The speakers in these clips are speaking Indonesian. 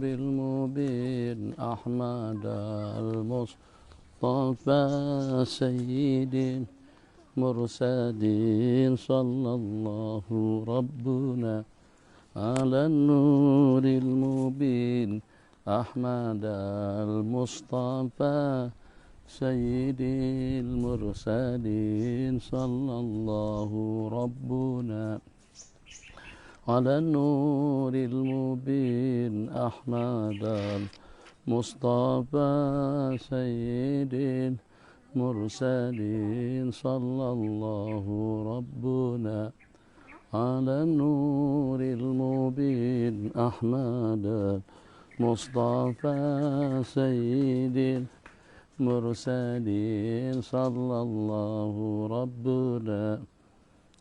المبين أحمد المصطفى سيد المرسلين صلى الله ربنا على النور المبين أحمد المصطفى سيد المرسلين صلى الله ربنا على النور المبين أحمد المصطفى سيد المرسلين صلى الله ربنا على النور المبين أحمد المصطفى سيد المرسلين صلى الله ربنا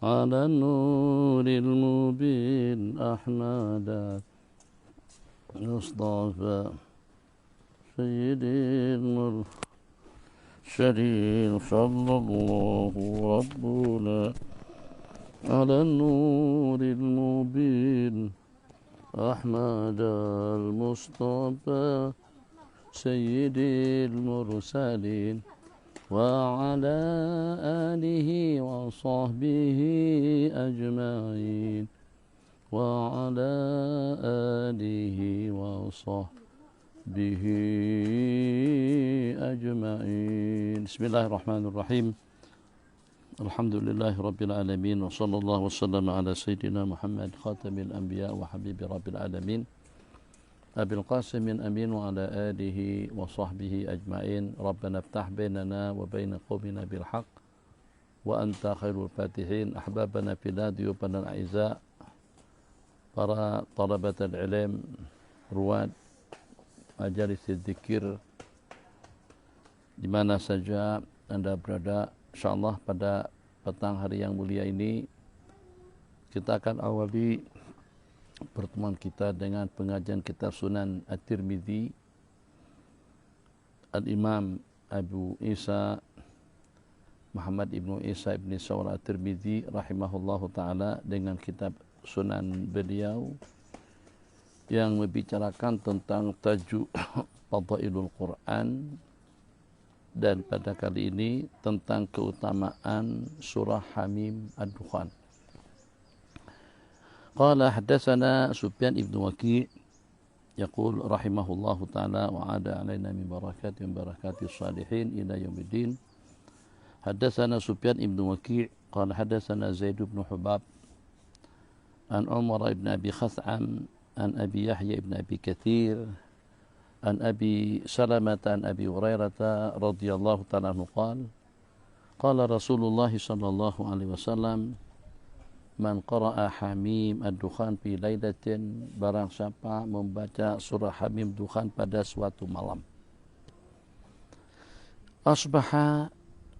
على النور المبين أحمد المصطفى سيد المرسلين صلى الله ربنا على النور المبين أحمد المصطفى سيد المرسلين وعلى آله وصحبه أجمعين وعلى آله وصحبه أجمعين. بسم الله الرحمن الرحيم. الحمد لله رب العالمين وصلى الله وسلم على سيدنا محمد خاتم الأنبياء وحبيب رب العالمين أبي القاسم أمين وعلى آله وصحبه أجمعين. ربنا افتح بيننا وبين قومنا بالحق وأنت خير الفاتحين. أحبابنا في الله, ضيوفنا الأعزاء, para talabat al-ilm, ruwad majalis dzikir di mana saja Anda berada, insyaallah pada petang hari yang mulia ini kita akan awali pertemuan kita dengan pengajian kitab Sunan At-Tirmidzi Al-Imam Abu Isa Muhammad ibnu Isa ibn Sawar At-Tirmidzi rahimahullahu ta'ala, dengan kitab Sunan beliau yang membicarakan tentang tajuk Fadailul Quran, dan pada kali ini tentang keutamaan surah Hamim Ad-Dukhan. قال حدثنا سفيان بن وكيع يقول رحمه الله تعالى وعاد علينا من بركات الصالحين إلى يوم الدين. حدثنا سفيان بن وكيع قال حدثنا زيد بن حباب عن عمر بن أبي خثعم عن أبي يحيى بن أبي كثير عن أبي سلمة عن أبي هريرة رضي الله تعالى عنه قال رسول الله صلى الله عليه وسلم Man qara'a Hamim Ad-Dukhan fi lailatin, barang siapa membaca surah Hamim Dukhan pada suatu malam, asbaha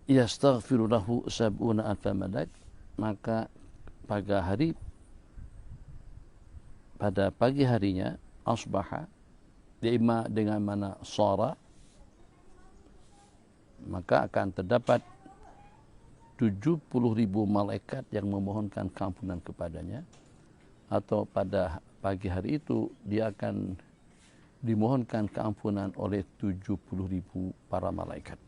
yastaghfiru lahu sab'una alfa malak, maka pada pagi harinya asbaha diima dengan mana sara, maka akan terdapat 70.000 malaikat yang memohonkan keampunan kepadanya, atau pada pagi hari itu dia akan dimohonkan keampunan oleh 70.000 para malaikat.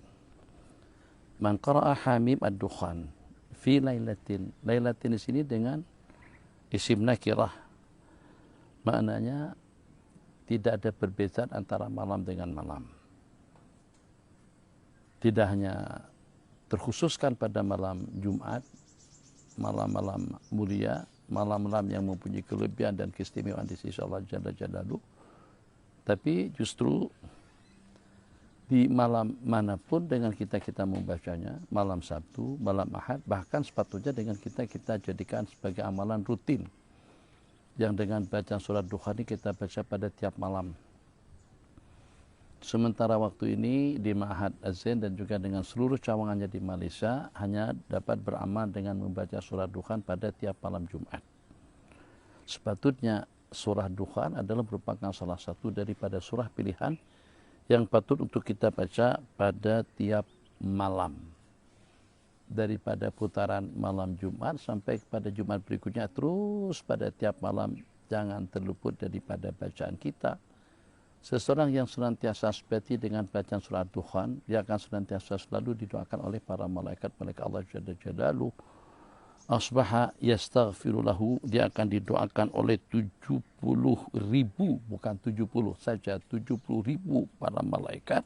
Man qara'a Hamim Ad-Dukhan fi lailatin, lailatin di sini dengan isim nakirah, maknanya tidak ada perbedaan antara malam dengan malam. Tidak hanya terkhususkan pada malam Jumat, malam-malam mulia, malam-malam yang mempunyai kelebihan dan keistimewaan di sisi Allah Jalla Jalaluhu, tapi justru di malam manapun dengan kita membacanya, malam Sabtu, malam Ahad, bahkan sepatutnya dengan kita jadikan sebagai amalan rutin, yang dengan bacaan surat Dukhan ini kita baca pada tiap malam. Sementara waktu ini di Ma'had Az-Zain dan juga dengan seluruh cawangannya di Malaysia hanya dapat beramal dengan membaca surah Dukhan pada tiap malam Jumat. Sepatutnya surah Dukhan adalah merupakan salah satu daripada surah pilihan yang patut untuk kita baca pada tiap malam. Daripada putaran malam Jumat sampai kepada Jumat berikutnya, terus pada tiap malam jangan terluput daripada bacaan kita Seseorang yang senantiasa seperti dengan bacaan surah Dukhan, dia akan senantiasa selalu didoakan oleh para malaikat Allah Jalla Jalaluhu. Asbaha yastaghfiru lahu, dia akan didoakan oleh 70.000, bukan 70 saja, 70.000 para malaikat.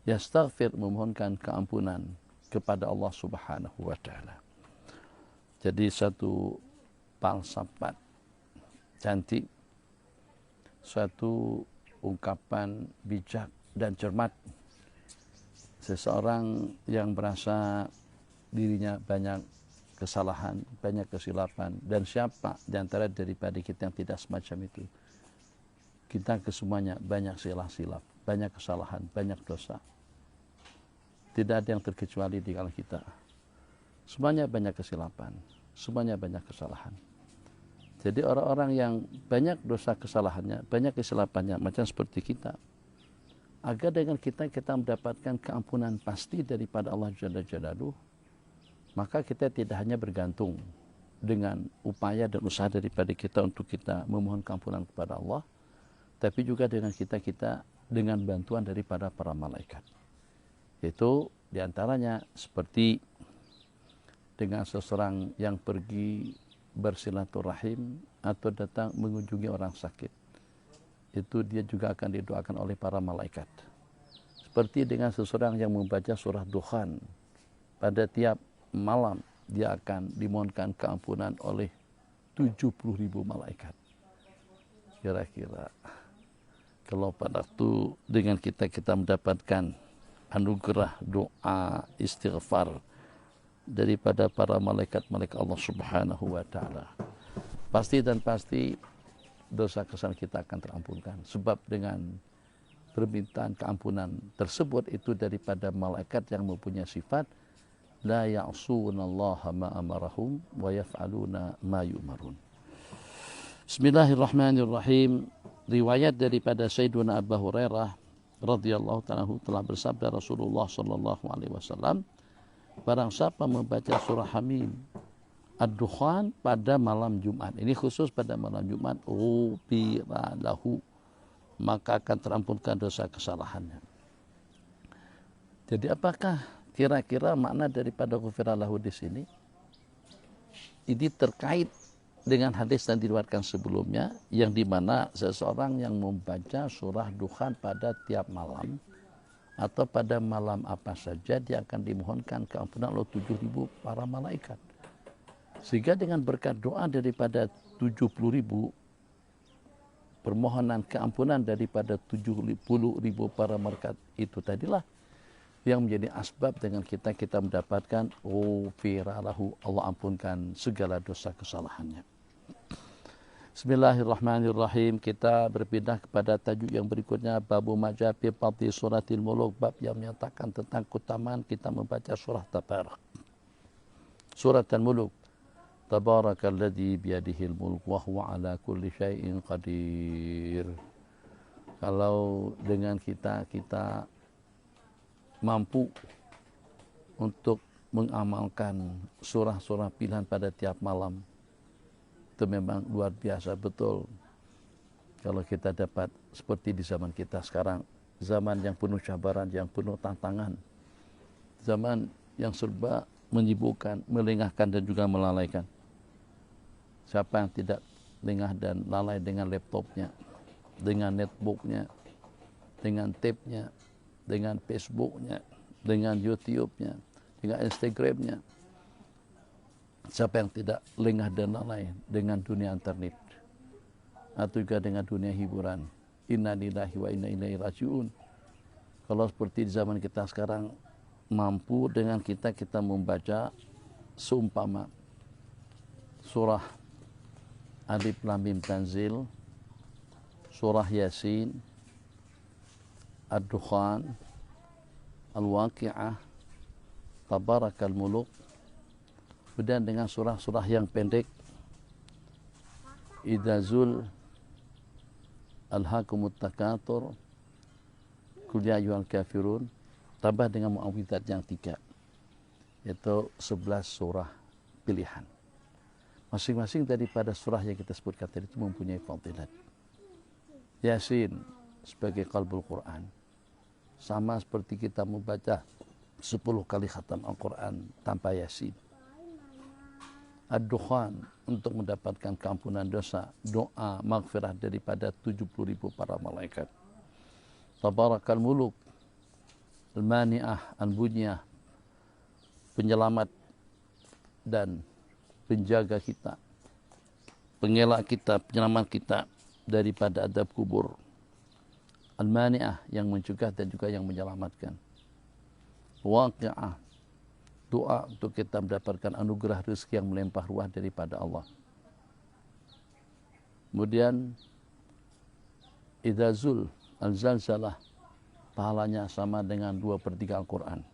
Yastaghfir, memohonkan keampunan kepada Allah Subhanahu wa taala. Jadi satu falsafat cantik, suatu ungkapan bijak dan cermat. Seseorang yang merasa dirinya banyak kesalahan, banyak kesilapan, dan siapa di antara daripada kita yang tidak semacam itu? Kita kesemuanya banyak silap-silap, banyak kesalahan, banyak dosa. Tidak ada yang terkecuali di kalangan kita. Semuanya banyak kesilapan, semuanya banyak kesalahan. Jadi orang-orang yang banyak dosa kesalahannya, banyak kesilapannya, macam seperti kita, agar dengan kita mendapatkan keampunan pasti daripada Allah Jalla Jalaluhu, maka kita tidak hanya bergantung dengan upaya dan usaha daripada kita untuk kita memohon keampunan kepada Allah, tapi juga dengan kita dengan bantuan daripada para malaikat. Itu diantaranya seperti dengan seseorang yang pergi bersilaturahim atau datang mengunjungi orang sakit, itu dia juga akan didoakan oleh para malaikat. Seperti dengan seseorang yang membaca surah Dukhan, pada tiap malam dia akan dimohonkan keampunan oleh 70.000 malaikat. Kira-kira kalau pada waktu dengan kita mendapatkan anugerah doa istighfar daripada para malaikat-malaikat Allah Subhanahu wa taala, pasti dosa kesalahan kita akan terampunkan, sebab dengan permintaan keampunan tersebut itu daripada malaikat yang mempunyai sifat la ya'sunallaha ma amarahum wa yaf'aluna ma yu'marun. Bismillahirrahmanirrahim. Riwayat daripada Sayyiduna Abu Hurairah radhiyallahu ta'ala telah bersabda Rasulullah sallallahu alaihi wasallam, barang siapa membaca surah Hamim Ad-Dukhan pada malam Jumat, ini khusus pada malam Jumat, ghufira lahu, maka akan terampunkan dosa kesalahannya. Jadi apakah kira-kira makna daripada ghufira lahu di sini? Ini terkait dengan hadis yang diriwayatkan sebelumnya, yang dimana seseorang yang membaca surah Dukhan pada tiap malam atau pada malam apa saja, dia akan dimohonkan keampunan oleh 7.000 para malaikat. Sehingga dengan berkat doa daripada 70.000, permohonan keampunan daripada 70.000 para malaikat itu tadilah yang menjadi asbab dengan kita mendapatkan ghufira lahu, Allah ampunkan segala dosa kesalahannya. Bismillahirrahmanirrahim. Kita berpindah kepada tajuk yang berikutnya, babu majah fi fadli suratil muluk, bab yang menyatakan tentang keutamaan kita membaca surah Tabarak. Surat Al-Muluk. Tabarakalladzi biyadihil mulk wa huwa ala kulli syai'in qadir. Kalau dengan kita mampu untuk mengamalkan surah-surah pilihan pada tiap malam, itu memang luar biasa betul. Kalau kita dapat seperti di zaman kita sekarang, zaman yang penuh cabaran, yang penuh tantangan, zaman yang serba menyibukkan, melengahkan dan juga melalaikan. Siapa yang tidak lengah dan lalai dengan laptopnya, dengan netbooknya, dengan tape-nya, dengan Facebooknya, dengan YouTube-nya, dengan Instagram-nya? Siapa yang tidak lengah dan lalai dengan dunia internet atau juga dengan dunia hiburan? Inna lillahi wa inna ilaihi raji'un. Kalau seperti di zaman kita sekarang, mampu dengan kita membaca seumpama surah Alif Lam Mim Tanzil, surah Yasin, Ad-Dukhan, Al-Waqi'ah, Tabarakal Muluk, kemudian dengan surah-surah yang pendek, Idza Zul, Alhaakumut Takatsur, Qul ya ayyuhal kafirun, tambah dengan muawwidzat yang 3, yaitu 11 surah pilihan. Masing-masing daripada surah yang kita sebutkan tadi itu mempunyai fadilat. Yasin sebagai qalbul Quran. Sama seperti kita membaca 10 kali khatam Al-Quran tanpa yasin. Ad-Dukhan untuk mendapatkan keampunan dosa, doa maghfirah daripada 70.000 para malaikat. Tabarakal muluk, al-mani'ah, al-bunyah, penyelamat dan penjaga kita, pengelak kita, penyelamat kita daripada adab kubur. Al-mani'ah, yang mencegah dan juga yang menyelamatkan. Waqi'ah, doa untuk kita mendapatkan anugerah rezeki yang melimpah ruah daripada Allah. Kemudian Idzazul, al-zalzalah, pahalanya sama dengan 2/3 Al-Quran,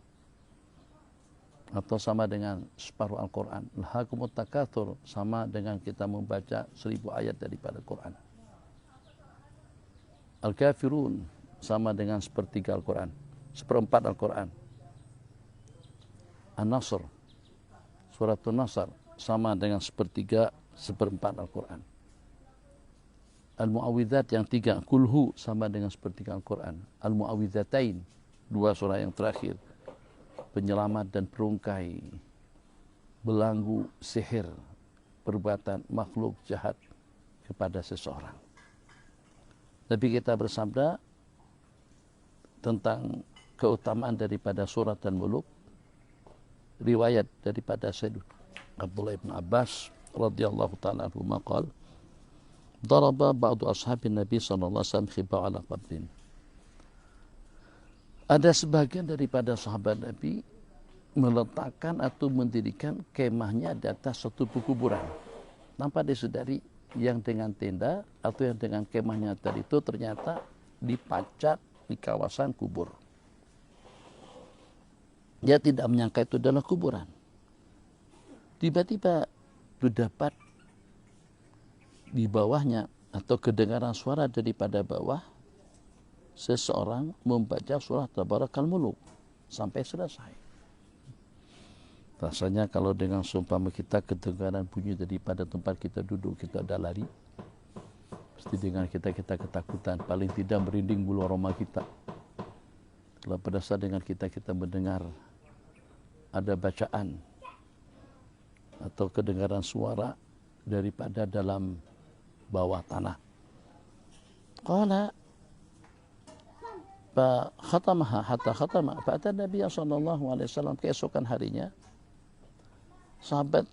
atau sama dengan separuh Al-Quran. Alhaakumut takatsur, sama dengan kita membaca 1000 ayat daripada Quran. Al-Kafirun, sama dengan 1/3 Al-Quran, 1/4 Al-Quran. An-Nasr, suratul Nasr, sama dengan 1/4 Al-Quran. Al-Mu'awwidzat yang 3, Kulhu, sama dengan 1/3 Al-Quran. Al-Mu'awwidzatain, 2 surah yang terakhir, penyelamat dan perungkai belanggu sihir perbuatan makhluk jahat kepada seseorang. Nabi kita bersabda tentang keutamaan daripada surat dan muluk. Riwayat daripada Sayyid Abdullah bin Abbas radhiyallahu ta'ala anhu maqal, daraba ba'du ashabin Nabi sallallahu alaihi wasallam khib'a ala qabrin. Ada sebagian daripada sahabat Nabi meletakkan atau mendirikan kemahnya di atas satu pekuburan. Tanpa disadari, yang dengan tenda atau yang dengan kemahnya tadi itu ternyata dipacak di kawasan kubur. Dia tidak menyangka itu adalah kuburan. Tiba-tiba didapat di bawahnya atau kedengaran suara daripada bawah, seseorang membaca surah Tabarakal Muluk sampai selesai. Rasanya kalau dengan seumpama kita kedengaran bunyi daripada tempat kita duduk, kita ada lari. Pasti dengan kita ketakutan, paling tidak merinding bulu roma kita. Kalau pada saat dengan kita mendengar ada bacaan atau kedengaran suara daripada dalam bawah tanah. Qala fa khatamaha hatta khatama fa ata Nabi sallallahu alaihi wasallam. Keesokan harinya sahabat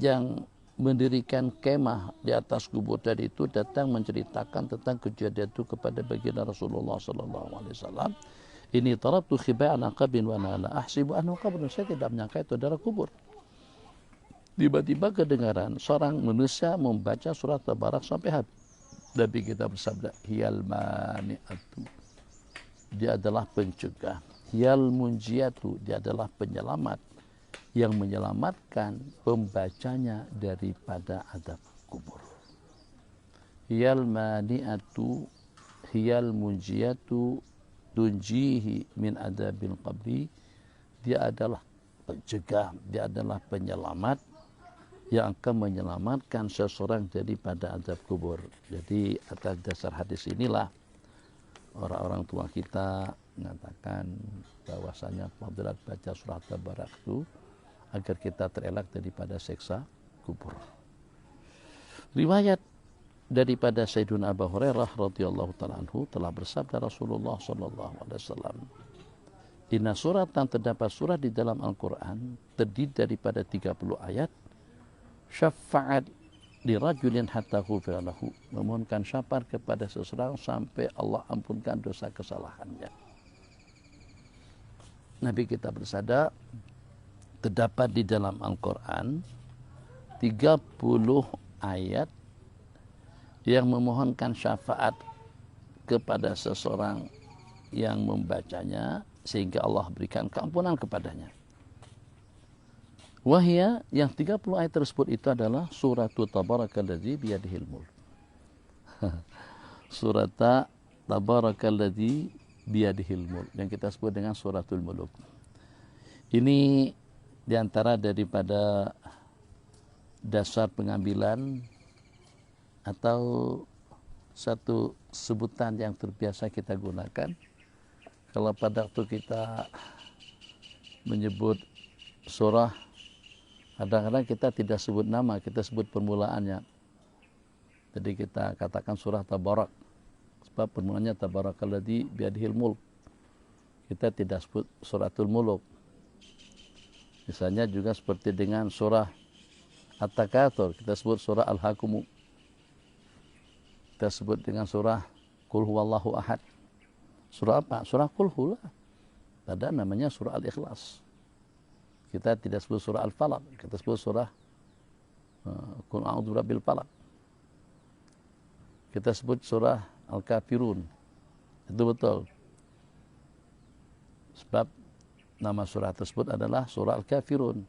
yang mendirikan kemah di atas kubur tadi itu datang menceritakan tentang kejadian itu kepada baginda Rasulullah sallallahu alaihi wasallam. Ini taraktu khiba'an aqabin wa la ahsibu annahu qabrun. Saya tidak menyangka itu adalah kubur. Tiba-tiba kedengaran seorang manusia membaca surat Tabarak sampai habis. Nabi kita bersabda, hiyal mani'atu, dia adalah pencegah. Hiyal munjiatu, dia adalah penyelamat yang menyelamatkan pembacanya daripada adab kubur. Hiyal mani'atu, hiyal munjiatu, tunjihi min adabil qabri. Dia adalah pencegah, dia adalah penyelamat yang akan menyelamatkan seseorang daripada azab kubur. Jadi atas dasar hadis inilah orang-orang tua kita mengatakan bahwasanya fadilat baca surat Tabarak itu agar kita terelak daripada siksa kubur. Riwayat daripada Sayyidina Abu Hurairah radhiyallahu ta'ala anhu telah bersabda Rasulullah sallallahu alaihi wasallam, inna suratan, terdapat surat di dalam Al-Quran terdiri daripada 30 ayat, syafa'at lirajulin hatta ghufira lahu, memohonkan syafaat kepada seseorang sampai Allah ampunkan dosa kesalahannya. Nabi kita bersabda, terdapat di dalam Al-Quran 30 ayat yang memohonkan syafaat kepada seseorang yang membacanya sehingga Allah berikan keampunan kepadanya. Wahia, yang 30 ayat tersebut itu adalah suratul Tabarakalladzi biyadihil mulk. Surat Tabarakalladzi biyadihil mulk yang kita sebut dengan suratul muluk. Ini diantara daripada dasar pengambilan atau satu sebutan yang terbiasa kita gunakan. Kalau pada waktu kita menyebut surah, kadang-kadang kita tidak sebut nama, kita sebut permulaannya. Jadi kita katakan surah Tabarak, sebab permulaannya Tabarakalladzi biyadihil mulk. Kita tidak sebut suratul muluk. Misalnya juga seperti dengan surah At-Takatsur, kita sebut surah Al-Hakumu. Kita sebut dengan surah Qul huwallahu ahad. Surah apa? Surah Qul Hu lah. Ada namanya surah Al-Ikhlas. Kita tidak sebut surah Al-Falaq, kita sebut surah Qul a'udzu birabbil falaq. Kita sebut surah Al-Kafirun. Itu betul. Sebab nama surah tersebut adalah surah Al-Kafirun.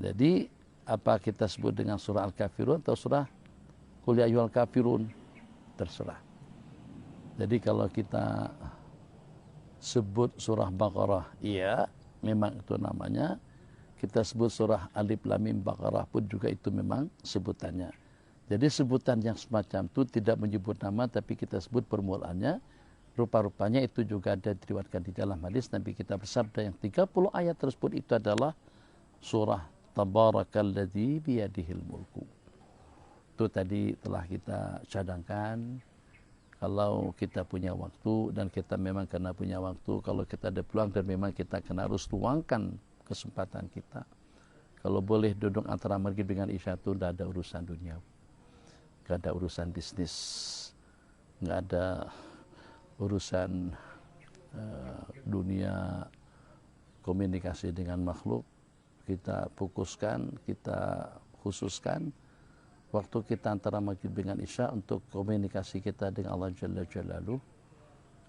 Jadi apa kita sebut dengan surah Al-Kafirun atau surah Qul ya ayyuhal kafirun, terserah. Jadi kalau kita sebut surah Baqarah, iya memang itu namanya. Kita sebut surah Alif Lam Mim Baqarah pun juga itu memang sebutannya. Jadi sebutan yang semacam itu tidak menyebut nama, tapi kita sebut permulaannya. Rupa-rupanya itu juga ada diriwayatkan di dalam hadis Nabi kita bersabda yang 30 ayat tersebut itu adalah surah Tabarakalladzi biyadihil mulku. Itu tadi telah kita cadangkan. Kalau kita punya waktu dan kita memang kena punya waktu, kalau kita ada peluang dan memang kita kena harus luangkan kesempatan kita. Kalau boleh duduk antara maghrib dengan isya itu tidak ada urusan dunia, nggak ada urusan bisnis, nggak ada urusan dunia komunikasi dengan makhluk. Kita fokuskan, kita khususkan waktu kita antara maghrib dengan isya untuk komunikasi kita dengan Allah Jalla Jalaluh.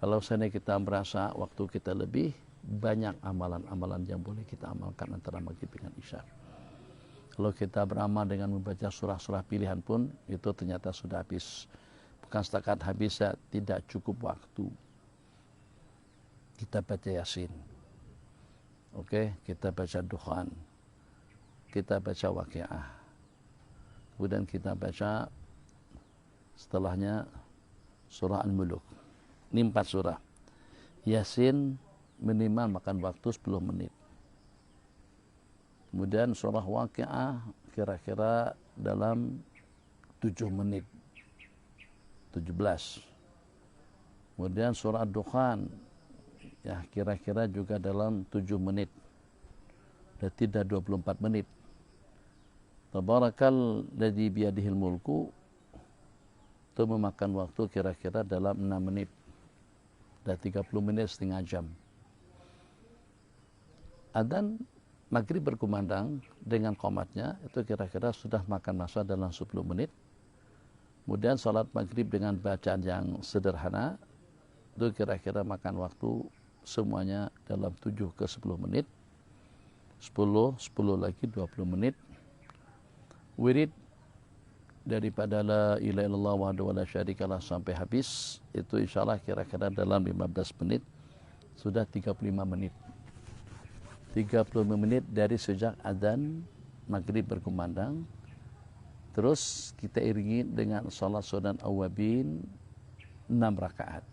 Kalau seandainya kita merasa waktu kita lebih, banyak amalan-amalan yang boleh kita amalkan antara maghrib dengan isya. Kalau kita beramal dengan membaca surah-surah pilihan pun, itu ternyata sudah habis. Bukan setakat habis, tidak cukup waktu. Kita baca Yasin. Oke, kita baca Dukhan. Kita baca Waqiah. Kemudian kita baca setelahnya surah Al-Muluk. Ini 4 surah. Yasin minimal makan waktu 10 menit. Kemudian surah Waqiah kira-kira dalam 7 menit. 17. Kemudian surah Dukhan ya kira-kira juga dalam 7 menit. Berarti dah 24 menit. Tabarakalladzi biyadihil mulku itu memakan waktu kira-kira dalam 6 menit. Dah 30 menit, setengah jam. Adzan maghrib berkumandang dengan qomatnya itu kira-kira sudah makan masa dalam 10 menit. Kemudian salat maghrib dengan bacaan yang sederhana itu kira-kira makan waktu semuanya dalam 7 ke 10 menit. 10 lagi 20 menit. Wirid daripada la ilaha illallah wahdahu la syarikalah sampai habis itu insyaallah kira-kira dalam 15 menit sudah 35 menit. 35 menit dari sejak adzan maghrib berkumandang. Terus kita iringi dengan salat sunat awabin 6 rakaat.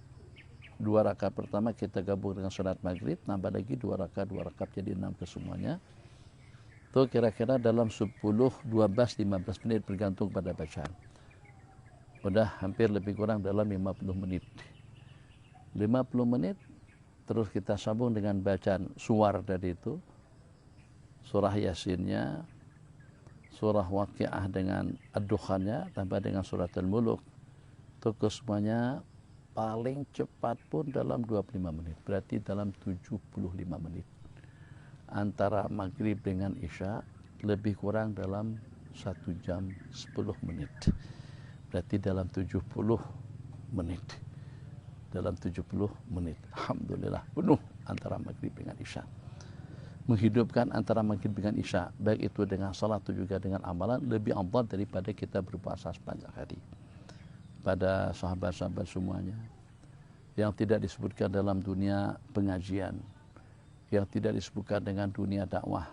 2 rakaat pertama kita gabung dengan salat maghrib, nambah lagi 2 rakaat jadi 6 kesemuanya. Itu kira-kira dalam 10, 12, 15 menit bergantung pada bacaan. Udah hampir lebih kurang dalam 50 menit. 50 menit terus kita sambung dengan bacaan suar dari itu. Surah Yasinnya, surah Waqiah dengan Ad-Dukhannya, tambah dengan surat Al-Muluk. Itu kesemuanya paling cepat pun dalam 25 menit. Berarti dalam 75 menit. Antara maghrib dengan isya lebih kurang dalam 1 jam 10 menit. Berarti dalam 70 menit. Dalam 70 menit. Alhamdulillah penuh antara maghrib dengan isya. Menghidupkan antara maghrib dengan isya, baik itu dengan salat atau juga dengan amalan, lebih afdal daripada kita berpuasa sepanjang hari. Pada sahabat-sahabat semuanya yang tidak disebutkan dalam dunia pengajian, yang tidak disebutkan dengan dunia dakwah,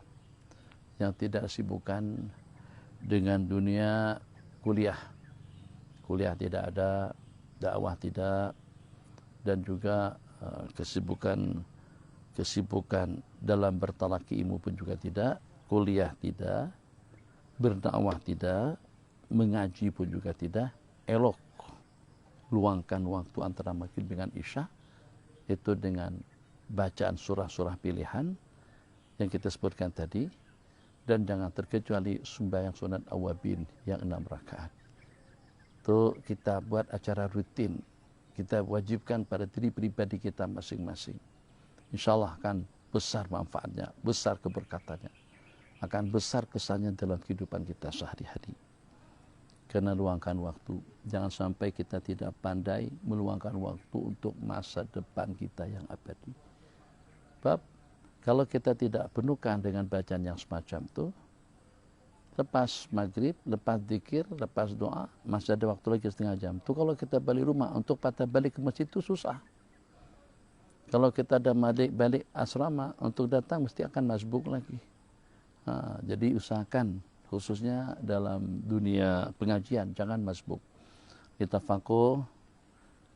yang tidak disibukkan dengan dunia kuliah. kuliah tidak ada, dakwah tidak, dan juga kesibukan dalam bertalaki ilmu pun juga tidak, kuliah tidak, berdakwah tidak, mengaji pun juga tidak. Elok luangkan waktu antara maghrib dengan isya itu dengan bacaan surah-surah pilihan yang kita sebutkan tadi, dan jangan terkecuali sembahyang sunat awabin yang 6 rakaat. Itu kita buat acara rutin, kita wajibkan pada diri pribadi kita masing-masing. Insya Allah akan besar manfaatnya, besar keberkatannya, akan besar kesannya dalam kehidupan kita sehari-hari. Karena luangkan waktu, jangan sampai kita tidak pandai meluangkan waktu untuk masa depan kita yang abadi. Sebab kalau kita tidak penuhkan dengan bacaan yang semacam itu, lepas maghrib, lepas zikir, lepas doa, masih ada waktu lagi setengah jam. Itu kalau kita balik rumah, untuk patah balik ke masjid itu susah. Kalau kita ada balik asrama, untuk datang mesti akan masbuk lagi. Nah, jadi usahakan, khususnya dalam dunia pengajian, jangan masbuk. Kita fakuh,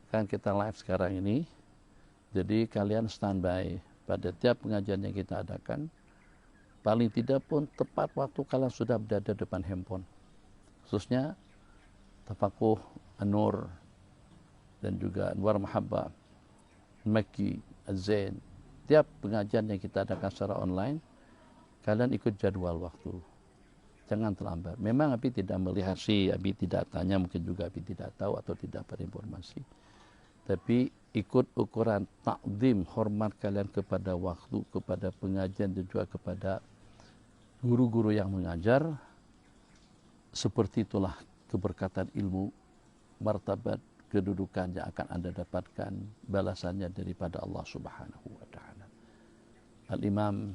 kan kita live sekarang ini, jadi kalian standby pada tiap pengajian yang kita adakan. Paling tidak pun tepat waktu kalian sudah berada depan handphone. Khususnya tafakuh An-Nur dan juga Anwar Mahabbah, Makki, Az-Zain. Tiap pengajian yang kita adakan secara online, kalian ikut jadwal waktu. Jangan terlambat. Memang Abi tidak melihat sih, Abi tidak tanya, mungkin juga Abi tidak tahu atau tidak berinformasi. Tapi ikut ukuran takdim, hormat kalian kepada waktu, kepada pengajian dan juga kepada guru-guru yang mengajar. Seperti itulah keberkatan ilmu, martabat, kedudukan yang akan Anda dapatkan, balasannya daripada Allah Subhanahu wa taala. Al-Imam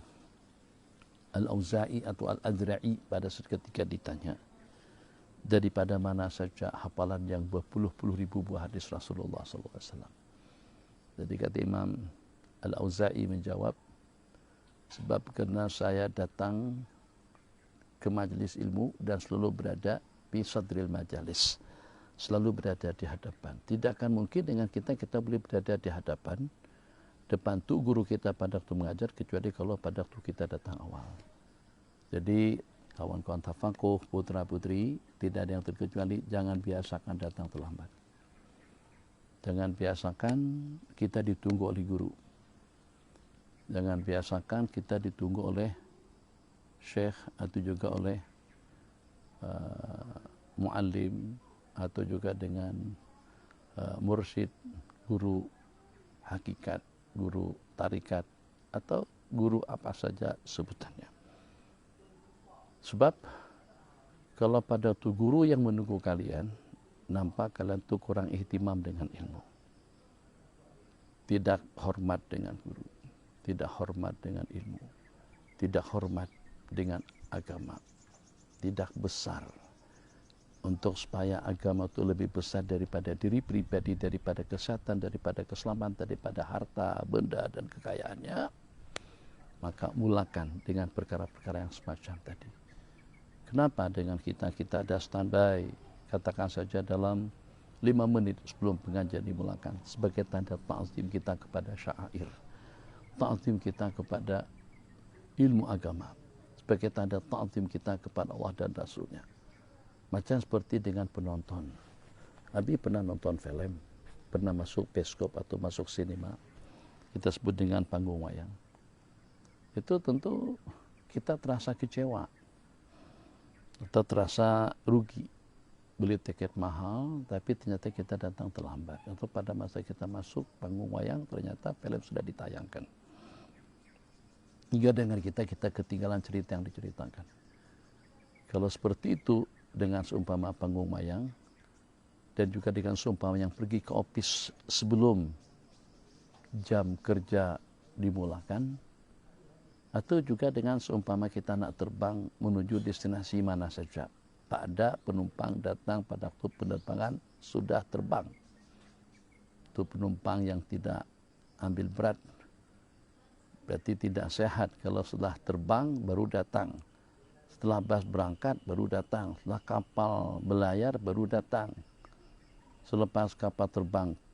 Al-Auza'i atau Al-Adra'i pada seketika ditanya, daripada mana saja hafalan yang berpuluh-puluh ribu buah hadis Rasulullah SAW. Jadi kata Imam Al-Auza'i menjawab, sebab karena saya datang ke majlis ilmu dan selalu berada di sadril majalis, selalu berada di hadapan. Tidak akan mungkin dengan kita boleh berada di hadapan depan tu guru kita pada waktu mengajar, kecuali kalau pada waktu kita datang awal. Jadi kawan-kawan tafakuh, putra-putri, tidak ada yang terkecuali, jangan biasakan datang terlambat. Jangan biasakan kita ditunggu oleh guru. Jangan biasakan kita ditunggu oleh syekh atau juga oleh muallim atau juga dengan mursyid, guru hakikat, guru tarikat, atau guru apa saja sebutannya. Sebab kalau pada tu guru yang menunggu kalian, nampak kalian tu kurang ihtimam dengan ilmu. Tidak hormat dengan guru, tidak hormat dengan ilmu, tidak hormat dengan agama, tidak besar untuk supaya agama itu lebih besar daripada diri pribadi, daripada kesehatan, daripada keselamatan, daripada harta, benda dan kekayaannya. Maka mulakan dengan perkara-perkara yang semacam tadi. Kenapa dengan kita ada standby, katakan saja dalam 5 menit sebelum pengajian dimulakan, sebagai tanda ta'zim kita kepada syair, ta'zim kita kepada ilmu agama, sebagai tanda ta'zim kita kepada Allah dan Rasulnya. Macam seperti dengan penonton. Abi pernah nonton film, pernah masuk bioskop atau masuk sinema, kita sebut dengan panggung wayang. Itu tentu kita terasa kecewa atau terasa rugi. Beli tiket mahal, tapi ternyata kita datang terlambat. Atau pada masa kita masuk panggung wayang, ternyata film sudah ditayangkan. Hingga dengan kita ketinggalan cerita yang diceritakan. Kalau seperti itu, dengan seumpama panggung wayang, dan juga dengan seumpama yang pergi ke office sebelum jam kerja dimulakan, atau juga dengan seumpama kita nak terbang menuju destinasi mana saja. Tak ada penumpang datang pada waktu penerbangan sudah terbang. Itu penumpang yang tidak ambil berat, berarti tidak sehat. Kalau sudah terbang baru datang. Setelah bas berangkat baru datang. Setelah kapal berlayar baru datang. selepas kapal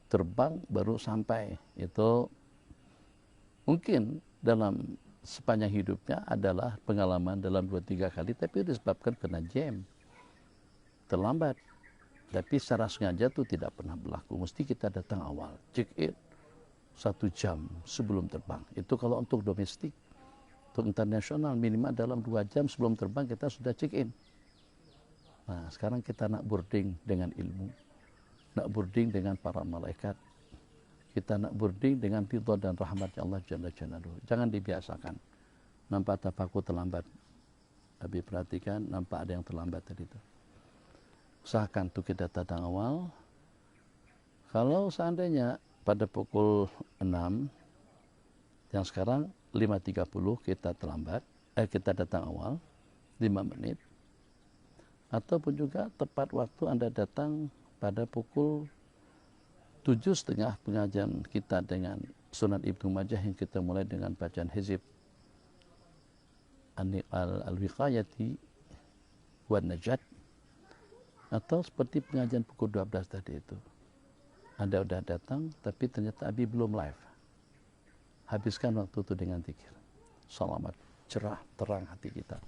terbang baru sampai. Itu mungkin dalam sepanjang hidupnya adalah pengalaman dalam 2-3 kali, tapi disebabkan kena jam, terlambat. Tapi secara sengaja itu tidak pernah berlaku. Mesti kita datang awal, check in 1 jam sebelum terbang. Itu kalau untuk domestik. Untuk internasional minimal dalam 2 jam sebelum terbang kita sudah check in. Nah, sekarang kita nak boarding dengan ilmu, nak boarding dengan para malaikat, kita nak boarding dengan ridha dan rahmatnya Allah Jalla Jalaluhu. Jangan dibiasakan. Nampak tapaku terlambat. Habis perhatikan, nampak ada yang terlambat tadi itu. Usahakan tuh kita datang awal. Kalau seandainya pada pukul 6, yang sekarang 5.30 kita terlambat, kita datang awal 5 menit. Ataupun juga tepat waktu Anda datang pada pukul 7.30 pengajian kita dengan Sunan Ibnu Majah yang kita mulai dengan bacaan hizib al-wiqayati wan najat, atau seperti pengajian pukul 12 tadi itu. Anda sudah datang tapi ternyata Abi belum live. Habiskan waktu itu dengan zikir. Selamat, cerah, terang hati kita.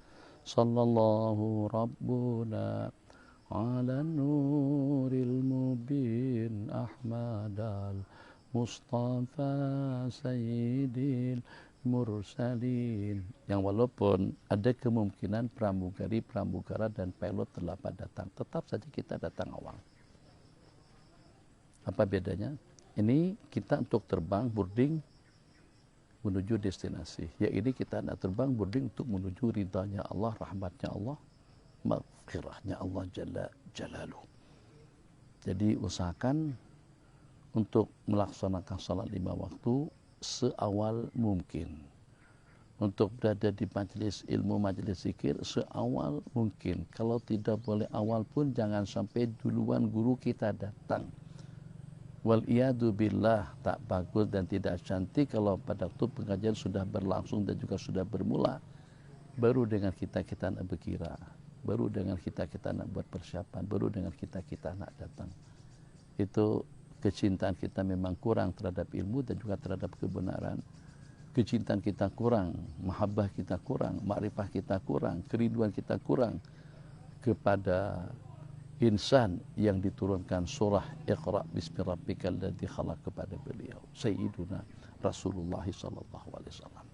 Sallallahu Rabbuna ala nuril mubin Ahmadal Mustafa Sayyidil Mursalin. Yang walaupun ada kemungkinan pramugara dan pilot terlambat datang, tetap saja kita datang awal. Apa bedanya? Ini kita untuk terbang boarding menuju destinasi. Ya ini kita nak terbang boarding untuk menuju ridhanya Allah, rahmatnya Allah, maghfirahnya Allah Jalla Jalaluhu. Jadi usahakan untuk melaksanakan salat 5 waktu seawal mungkin. Untuk berada di majlis ilmu, majlis zikir seawal mungkin. Kalau tidak boleh awal pun jangan sampai duluan guru kita datang. Wal'iyadu billah, tak bagus dan tidak cantik kalau pada waktu pengajian sudah berlangsung dan juga sudah bermula, baru dengan kita nak berkira, baru dengan kita nak buat persiapan, baru dengan kita nak datang. Itu kecintaan kita memang kurang terhadap ilmu dan juga terhadap kebenaran. Kecintaan kita kurang, mahabbah kita kurang, makrifah kita kurang, kerinduan kita kurang kepada insan yang diturunkan surah Iqra bismi rabbikal ladzi khalaq kepada beliau Sayyiduna Rasulullah sallallahu alaihi wasallam.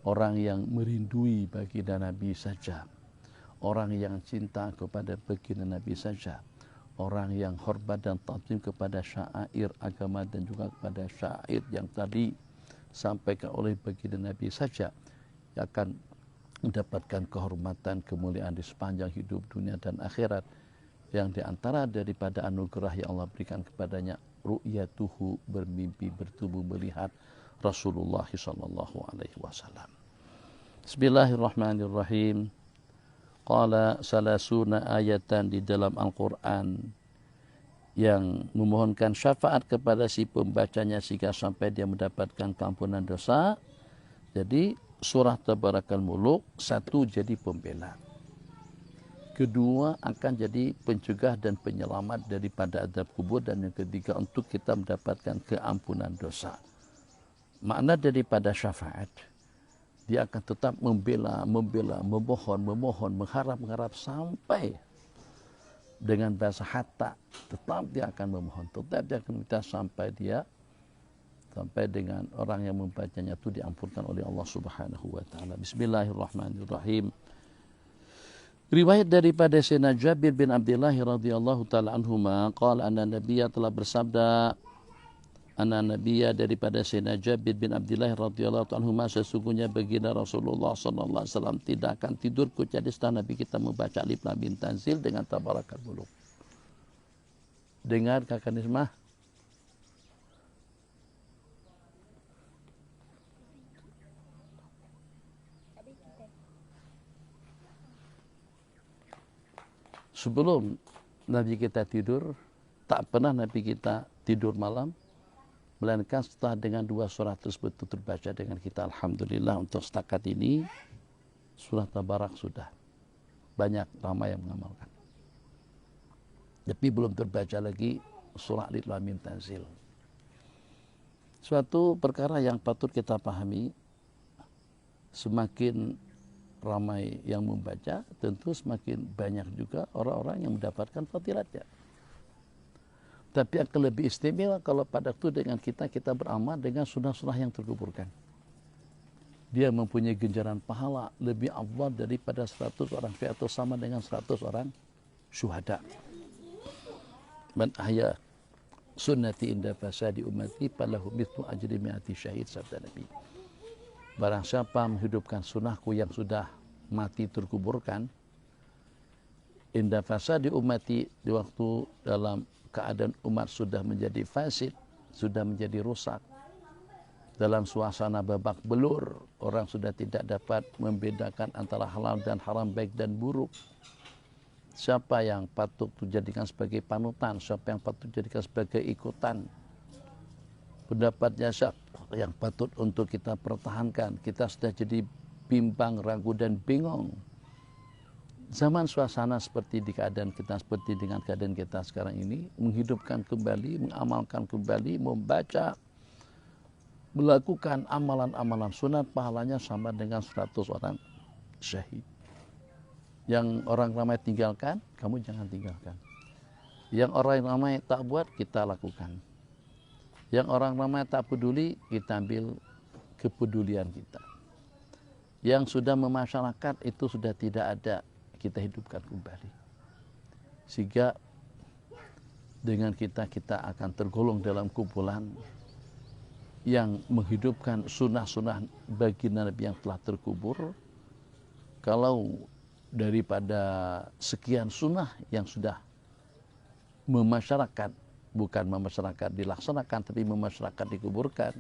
Orang yang merindui baginda Nabi saja, orang yang cinta kepada baginda Nabi saja, orang yang hormat dan ta'zim kepada syair agama dan juga kepada syair yang tadi sampaikan oleh baginda Nabi saja yang akan mendapatkan kehormatan, kemuliaan di sepanjang hidup dunia dan akhirat. Yang diantara daripada anugerah yang Allah berikan kepadanya, ru'yatuhu, bermimpi, bertubuh, melihat Rasulullah sallallahu alaihi wasallam. Bismillahirrahmanirrahim. Qala salasuna ayatan di dalam Al-Quran yang memohonkan syafaat kepada si pembacanya sehingga sampai dia mendapatkan keampunan dosa. Jadi surah Tabarakal Muluk, 1 jadi pembela, kedua akan jadi pencegah dan penyelamat daripada azab kubur, dan yang ketiga untuk kita mendapatkan keampunan dosa. Makna daripada syafaat, dia akan tetap membela, memohon, mengharap sampai dengan bahasa hatta, tetap dia akan memohon, tetap dia akan minta sampai dengan orang yang membacanya itu diampunkan oleh Allah Subhanahu wa taala. Bismillahirrahmanirrahim. Riwayat daripada Sayyidina Jabir bin Abdullah radhiyallahu taala anhuma qala anna nabiyya telah bersabda, anna nabiyya daripada Sayyidina Jabir bin Abdullah radhiyallahu taala anhuma, sesungguhnya baginda Rasulullah sallallahu alaihi wasallam tidak akan tidur kecuali setelah Nabi kita membaca Alif Lam Mim Tanzil dengan Tabarakal Muluk. Dengar Kakak Nismah? Sebelum Nabi kita tidur, tak pernah Nabi kita tidur malam, melainkan setelah dengan 2 surah tersebut terbaca dengan kita. Alhamdulillah untuk setakat ini, surah Tabarak sudah banyak ramai yang mengamalkan. Tapi belum terbaca lagi surah Alif Lam Mim Tanzil. Suatu perkara yang patut kita pahami, semakin ramai yang membaca, tentu semakin banyak juga orang-orang yang mendapatkan fadilatnya. Tapi akan lebih istimewa kalau pada waktu dengan kita beramal dengan sunnah-sunnah yang terkuburkan. Dia mempunyai ganjaran pahala lebih afdal daripada 100 orang syuhada atau sama dengan 100 orang syuhada. Man ahya sunnati inda fasadi ummati falahu mithlu ajri mi'ati syahid, sabda Nabi. Barang siapa menghidupkan sunnahku yang sudah mati terkuburkan, inda fasadi ummati, di waktu dalam keadaan umat sudah menjadi fasid, sudah menjadi rusak, dalam suasana babak belur, orang sudah tidak dapat membedakan antara halal dan haram, baik dan buruk. Siapa yang patut dijadikan sebagai panutan, siapa yang patut dijadikan sebagai ikutan, pendapatnya siapa yang patut untuk kita pertahankan. Kita sudah jadi bimbang, ragu dan bingung. Zaman suasana seperti di keadaan kita, seperti dengan keadaan kita sekarang ini, menghidupkan kembali, mengamalkan kembali, membaca, melakukan amalan-amalan sunat, pahalanya sama dengan 100 orang syahid. Yang orang ramai tinggalkan, kamu jangan tinggalkan. Yang orang ramai tak buat, kita lakukan. Yang orang ramai tak peduli, kita ambil kepedulian kita. Yang sudah memasyarakat, itu sudah tidak ada, kita hidupkan kembali. Sehingga dengan kita akan tergolong dalam kumpulan yang menghidupkan sunnah-sunnah baginda Nabi yang telah terkubur. Kalau daripada sekian sunnah yang sudah memasyarakat, bukan memasyarakat dilaksanakan, tapi memasyarakat dikuburkan,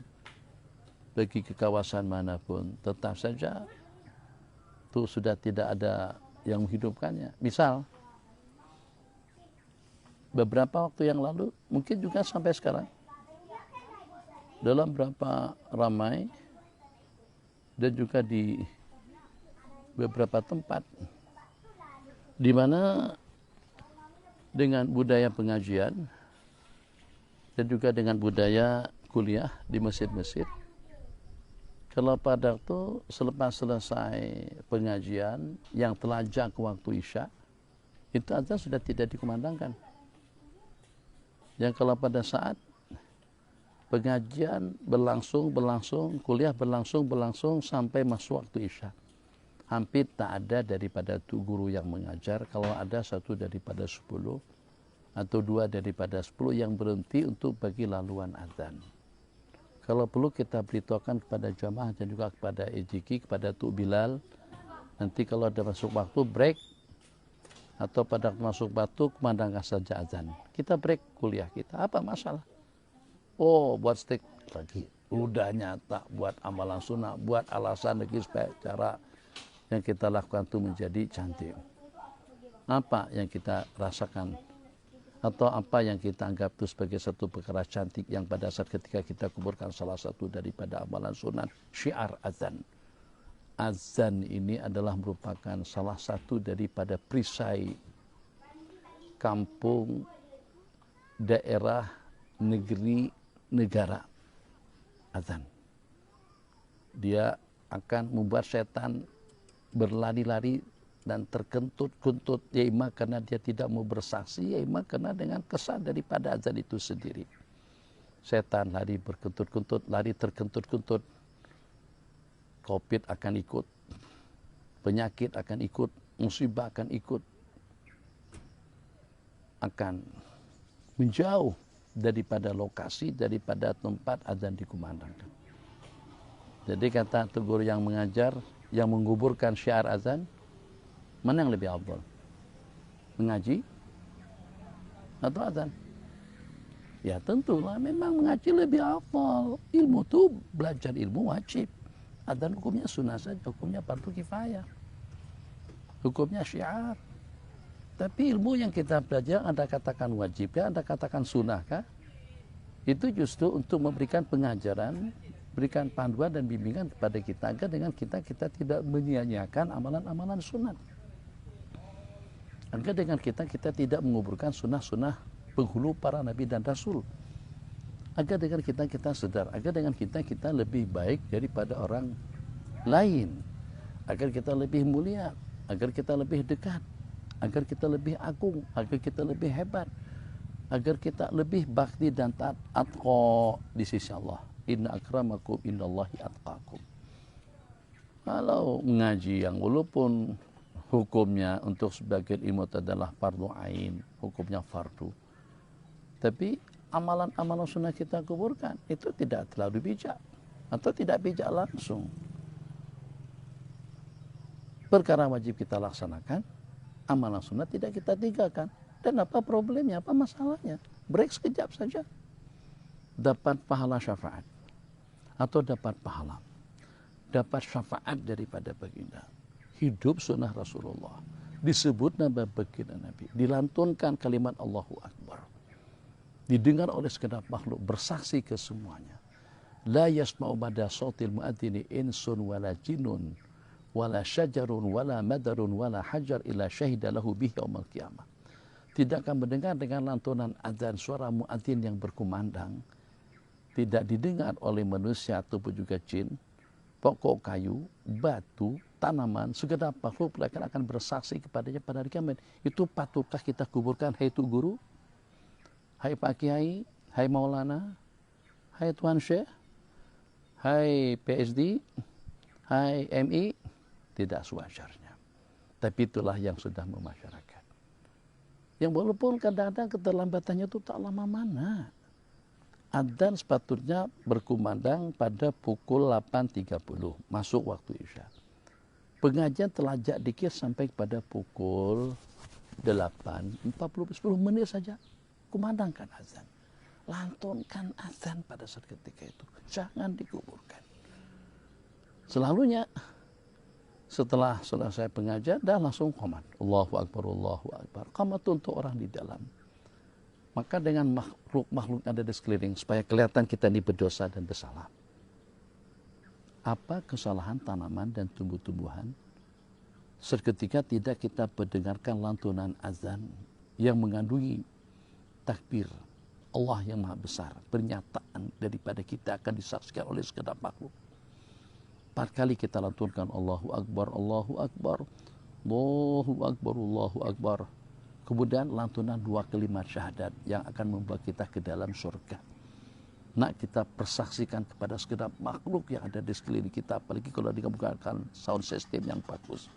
bagi ke kawasan manapun, tetap saja itu sudah tidak ada yang menghidupkannya. Misal, beberapa waktu yang lalu, mungkin juga sampai sekarang, dalam berapa ramai dan juga di beberapa tempat, di mana dengan budaya pengajian dan juga dengan budaya kuliah di masjid-masjid, kalau pada waktu selepas selesai pengajian yang telajak waktu Isya, itu azan sudah tidak dikumandangkan. Yang kalau pada saat pengajian berlangsung, kuliah berlangsung sampai masuk waktu Isya, hampir tak ada daripada guru yang mengajar. Kalau ada satu daripada 10 atau 2 daripada 10 yang berhenti untuk bagi laluan azan. Kalau perlu kita beritahukan kepada jamaah dan juga kepada EJK, kepada Tuk Bilal, nanti kalau ada masuk waktu break atau pada masuk waktu kumandangkan saja azan. Kita break kuliah kita, apa masalah? Oh, buat stick lagi. Udah nyata buat amalan sunnah, buat alasan lagi supaya cara yang kita lakukan itu menjadi cantik. Apa yang kita rasakan atau apa yang kita anggap itu sebagai satu perkara cantik yang pada saat ketika kita kuburkan salah satu daripada amalan sunat, syiar azan. Azan ini adalah merupakan salah satu daripada perisai kampung, daerah, negeri, negara. Azan. Dia akan membuat setan berlari-lari dan terkentut-kentut, ya ima karena dia tidak mau bersaksi, ya ima karena dengan kesan daripada azan itu sendiri. Setan lari berkentut-kentut, lari terkentut-kentut. Covid akan ikut, penyakit akan ikut, musibah akan ikut, akan menjauh daripada lokasi, daripada tempat azan dikumandangkan. Jadi kata guru yang mengajar, yang menguburkan syiar azan, mana yang lebih afdal? Mengaji atau azan? Ya tentulah memang mengaji lebih afdal. Ilmu itu, belajar ilmu wajib. Azan hukumnya sunnah saja, hukumnya fardu kifayah, hukumnya syiar. Tapi ilmu yang kita belajar, Anda katakan wajib ya, Anda katakan sunnah kah? Itu justru untuk memberikan pengajaran, berikan panduan dan bimbingan kepada kita agar dengan kita tidak menyia-nyiakan amalan-amalan sunat. Agar dengan kita tidak menguburkan sunnah-sunnah penghulu para nabi dan rasul. Agar dengan kita sadar, agar dengan kita lebih baik daripada orang lain. Agar kita lebih mulia, agar kita lebih dekat, agar kita lebih agung, agar kita lebih hebat, agar kita lebih bakti dan taat, atqa di sisi Allah. Inna akramakum indallahi atqakum. Kalau mengaji yang walaupun hukumnya untuk sebagian ilmu adalah fardu ain, hukumnya fardu, tapi amalan-amalan sunnah kita kuburkan, itu tidak terlalu bijak atau tidak bijak langsung. Perkara wajib kita laksanakan, amalan sunnah tidak kita tinggalkan. Dan apa problemnya, apa masalahnya? Break sekejap saja. Dapat pahala syafaat. Atau dapat pahala. Dapat syafaat daripada baginda. Hidup sunnah Rasulullah. Disebut nama baginda Nabi. Dilantunkan kalimat Allahu Akbar. Didengar oleh segenap makhluk. Bersaksi ke semuanya. La yasma'u bada sautil mu'adzini insun wala jinun. Wala syajarun, wala madarun, wala hajar illa syahida lahu bihi yaumal qiyamah. Tidak akan mendengar dengan lantunan azan suara muadzin yang berkumandang. Tidak didengar oleh manusia ataupun juga jin. Pokok kayu, batu, tanaman, segenap makhluk akan bersaksi kepadanya pada hari kiamat. Itu patutkah kita kuburkan, hai tu guru, hai Pak Kiai, hai Maulana, hai Tuan Syekh, hai PSD, hai MI? Tidak sewajarnya. Tapi itulah yang sudah memasyarakat. Yang walaupun kadang-kadang keterlambatannya itu tak lama mana. Adzan sepatutnya berkumandang pada pukul 8.30. Masuk waktu Isya. Pengajian telajak dikit sampai pada pukul 8.40. 10 menit saja. Kumandangkan azan. Lantunkan azan pada saat ketika itu. Jangan dikuburkan. Selalunya setelah selesai pengajian, dah langsung qomat. Allahu Akbar, Allahu Akbar. Qomat untuk orang di dalam. Maka dengan makhluk-makhluk ada di sekeliling, supaya kelihatan kita ini berdosa dan bersalah. Apa kesalahan tanaman dan tumbuh-tumbuhan? Seketika tidak kita mendengarkan lantunan azan yang mengandungi takbir Allah yang maha besar. Pernyataan daripada kita akan disaksikan oleh segenap makhluk. 4 kali kita lantunkan Allahu Akbar, Allahu Akbar, Allahu Akbar, Allahu Akbar. Kemudian lantunan 2 kalimat syahadat yang akan membawa kita ke dalam surga. Nak kita persaksikan kepada segenap makhluk yang ada di sekeliling kita, apalagi kalau digunakan sound system yang bagus.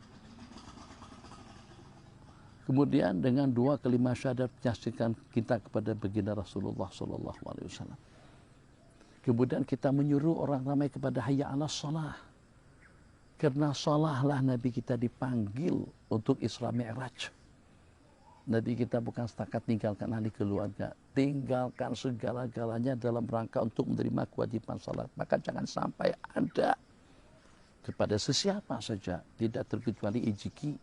Kemudian dengan 2 kalimat syahadat menyaksikan kita kepada baginda Rasulullah SAW. Kemudian kita menyuruh orang ramai kepada hayya 'alas shalah. Karena salahlah Nabi kita dipanggil untuk Isra Mi'raj. Nabi kita bukan setakat tinggalkan ahli keluarga, tinggalkan segala-galanya dalam rangka untuk menerima kewajiban salat. Maka jangan sampai Anda kepada sesiapa saja, tidak terkecuali ijiki,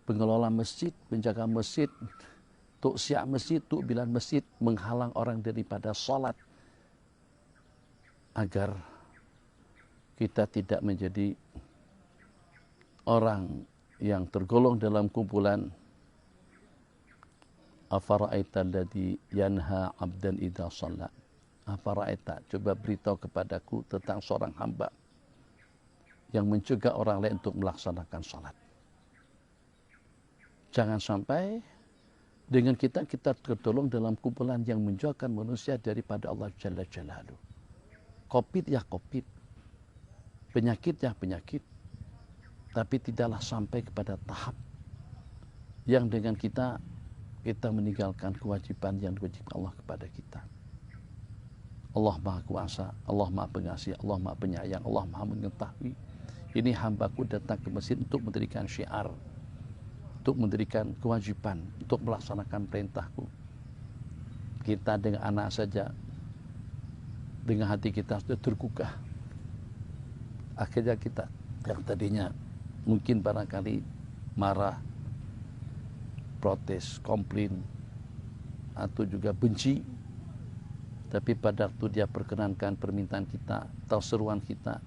pengelola masjid, penjaga masjid, tuk siap masjid, tuk bilan masjid, menghalang orang daripada salat agar kita tidak menjadi orang yang tergolong dalam kumpulan afara'aita alladhi yanha 'abdan idza shalla. Afara'aita, coba beritahu kepadaku tentang seorang hamba yang mencegah orang lain untuk melaksanakan salat. Jangan sampai dengan kita tertolong dalam kumpulan yang menjauhkan manusia daripada Allah Jalla Jalaluhu. Covid ya Covid, penyakit ya penyakit, tapi tidaklah sampai kepada tahap yang dengan kita meninggalkan kewajiban yang diwajibkan Allah kepada kita. Allah Maha Kuasa, Allah Maha Pengasih, Allah Maha Penyayang, Allah Maha Mengetahui. Ini hambaku datang ke masjid untuk mendirikan syiar, untuk mendirikan kewajiban, untuk melaksanakan perintahku. Kita dengan anak saja, dengan hati kita sudah tergugah. Akhirnya kita yang tadinya mungkin barangkali marah, protes, komplain, atau juga benci, tapi pada waktu dia perkenankan permintaan kita atau seruan kita,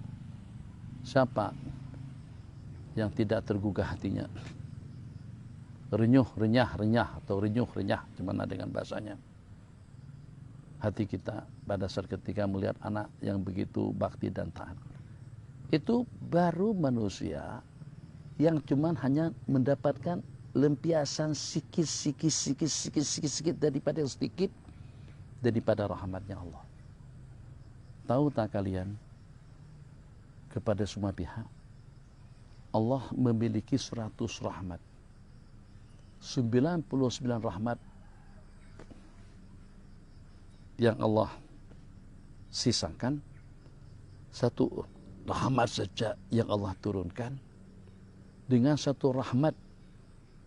siapa yang tidak tergugah hatinya? renyuh, renyah atau renyuh, renyah, gimana dengan bahasanya. Hati kita pada saat ketika melihat anak yang begitu bakti dan taat. Itu baru manusia yang cuman hanya mendapatkan lempiasan sikit daripada yang sedikit daripada rahmatnya Allah. Tahu tak kalian, kepada semua pihak Allah memiliki 100 rahmat. 99 rahmat yang Allah sisakan, satu rahmat saja yang Allah turunkan. Dengan satu rahmat,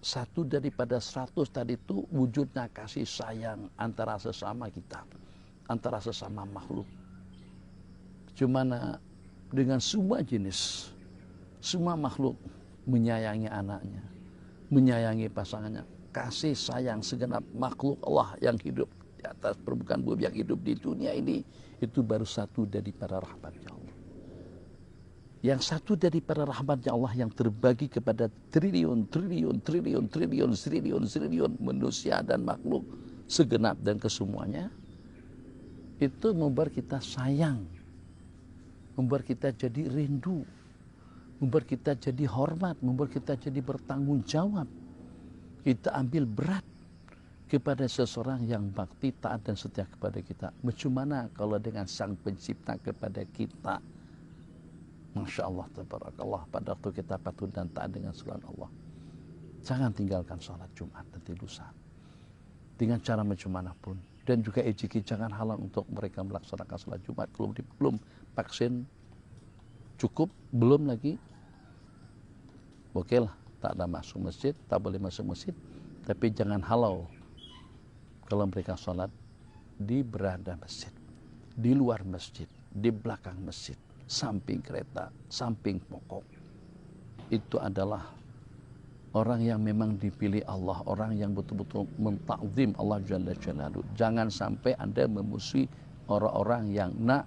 satu daripada 100 tadi itu wujudnya kasih sayang antara sesama kita, antara sesama makhluk. Cumana dengan semua jenis, semua makhluk menyayangi anaknya, menyayangi pasangannya. Kasih sayang segenap makhluk Allah yang hidup di atas permukaan bumi, yang hidup di dunia ini, itu baru satu daripada rahmatnya Allah. Yang satu daripada rahmatnya Allah yang terbagi kepada triliun manusia dan makhluk segenap dan kesemuanya, itu membuat kita sayang, membuat kita jadi rindu, membuat kita jadi hormat, membuat kita jadi bertanggung jawab. Kita ambil berat kepada seseorang yang bakti, taat dan setia kepada kita. Bagaimana kalau dengan Sang Pencipta kepada kita? Masya Allah, tabarakallah, pada waktu kita patuh dan taat dengan sunnah Allah. Jangan tinggalkan sholat Jumat nanti lusa. Dengan cara macam manapun. Dan juga ejiki, jangan halang untuk mereka melaksanakan sholat Jumat. Belum vaksin cukup, belum lagi. Oke lah, tak ada masuk masjid, tak boleh masuk masjid. Tapi jangan halau kalau mereka sholat di beranda masjid, di luar masjid, di belakang masjid, samping kereta, samping pokok. Itu adalah orang yang memang dipilih Allah, orang yang betul-betul mentakzim Allah Jalla Jalaluhu. Jangan sampai Anda memusuhi orang-orang yang nak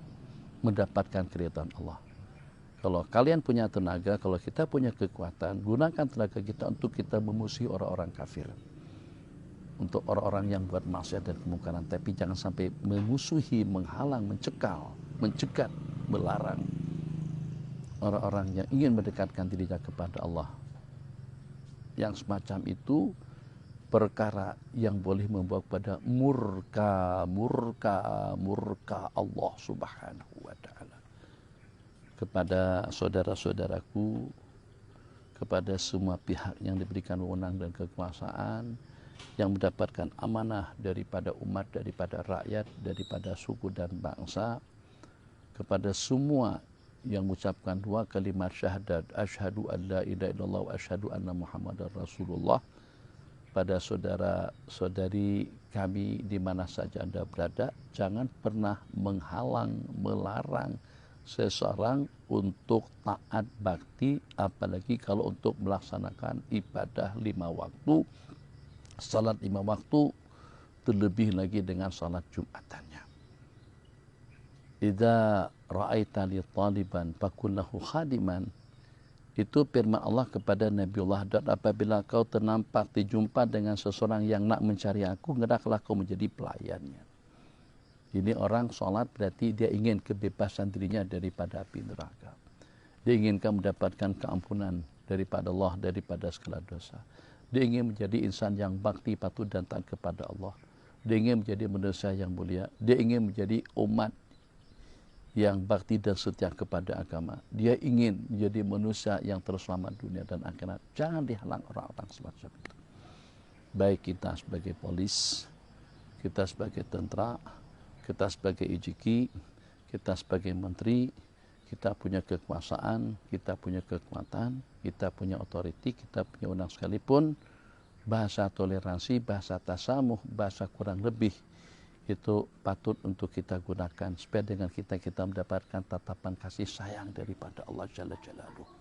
mendapatkan keridhaan Allah. Kalau kalian punya tenaga, kalau kita punya kekuatan, gunakan tenaga kita untuk kita memusuhi orang-orang kafir, untuk orang-orang yang buat maksiat dan kemungkaran. Tapi jangan sampai memusuhi, menghalang, mencekal, mencegat, melarang orang-orang yang ingin mendekatkan dirinya kepada Allah. Yang semacam itu perkara yang boleh membawa kepada murka Allah Subhanahu wa ta'ala. Kepada saudara-saudaraku, kepada semua pihak yang diberikan wewenang dan kekuasaan, yang mendapatkan amanah daripada umat, daripada rakyat, daripada suku dan bangsa, kepada semua yang mengucapkan dua kalimat syahadat, asyhadu an la ilaha illallah wa asyhadu anna muhammadar rasulullah, pada saudara-saudari kami di mana saja Anda berada, jangan pernah menghalang, melarang seseorang untuk taat bakti, apalagi kalau untuk melaksanakan ibadah 5 waktu, salat 5 waktu, terlebih lagi dengan salat Jumatannya. Idza ra'aita li taliban fakullahu khadiman, itu firman Allah kepada Nabiullah Daud, apabila kau ternampak dijumpa dengan seseorang yang nak mencari aku, hendaklah kau menjadi pelayannya. Ini orang sholat berarti dia ingin kebebasan dirinya daripada api neraka. Dia inginkan mendapatkan keampunan daripada Allah, daripada segala dosa. Dia ingin menjadi insan yang bakti, patuh dan taat kepada Allah. Dia ingin menjadi manusia yang mulia. Dia ingin menjadi umat yang bakti dan setia kepada agama. Dia ingin menjadi manusia yang terselamat dunia dan akhirat. Jangan dihalang orang-orang semacam itu. Baik kita sebagai polis, kita sebagai tentara, kita sebagai IJK, kita sebagai menteri, kita punya kekuasaan, kita punya kekuatan, kita punya otoriti, kita punya undang sekalipun, bahasa toleransi, bahasa tasamuh, bahasa kurang lebih, itu patut untuk kita gunakan supaya dengan kita mendapatkan tatapan kasih sayang daripada Allah Jalla Jalaluhu.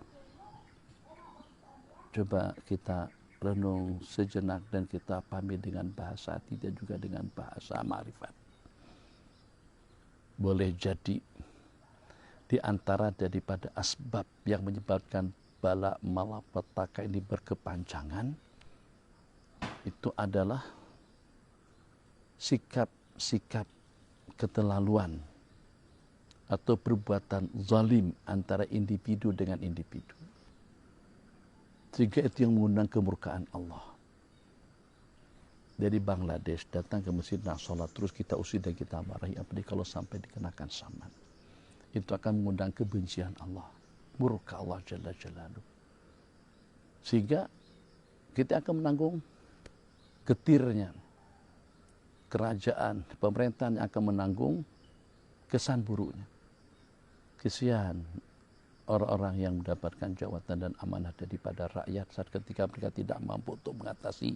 Coba kita renung sejenak dan kita pahami dengan bahasa hati dan juga dengan bahasa ma'rifat. Boleh jadi di antara daripada asbab yang menyebabkan bala malapetaka ini berkepanjangan itu adalah sikap-sikap keterlaluan atau perbuatan zalim antara individu dengan individu. Sehingga itu yang mengundang kemurkaan Allah. Dari Bangladesh datang ke masjid nak sholat, terus kita usir dan kita marahi, apalagi kalau sampai dikenakan saman. Itu akan mengundang kebencian Allah, murka Allah Jalla Jalaluh. Sehingga kita akan menanggung getirnya. Kerajaan, pemerintahan yang akan menanggung kesan buruknya. Kesian orang-orang yang mendapatkan jawatan dan amanah daripada rakyat saat ketika mereka tidak mampu untuk mengatasi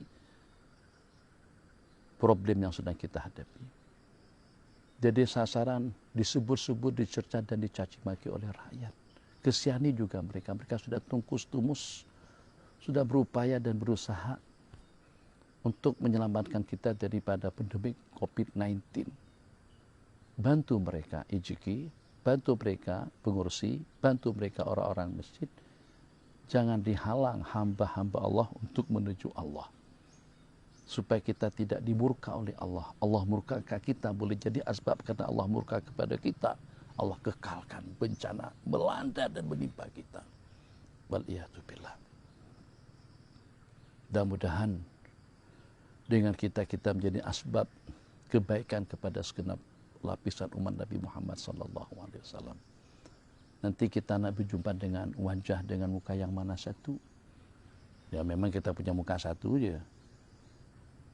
problem yang sedang kita hadapi. Jadi sasaran disebut-sebut, dicerca dan dicaci maki oleh rakyat. Kesiani juga mereka sudah tungkus tumus, sudah berupaya dan berusaha untuk menyelamatkan kita daripada pandemi COVID-19. Bantu mereka IJK, bantu mereka pengurusi, bantu mereka orang-orang masjid. Jangan dihalang hamba-hamba Allah untuk menuju Allah. Supaya kita tidak dimurka oleh Allah. Allah murka ke kita, boleh jadi asbab karena Allah murka kepada kita. Allah kekalkan bencana melanda dan menimpa kita. Waliyahzubillah. Mudah-mudahan dengan kita menjadi asbab kebaikan kepada segenap lapisan umat Nabi Muhammad SAW. Nanti kita nak berjumpa dengan wajah dengan muka yang mana satu? Ya memang kita punya muka satu je.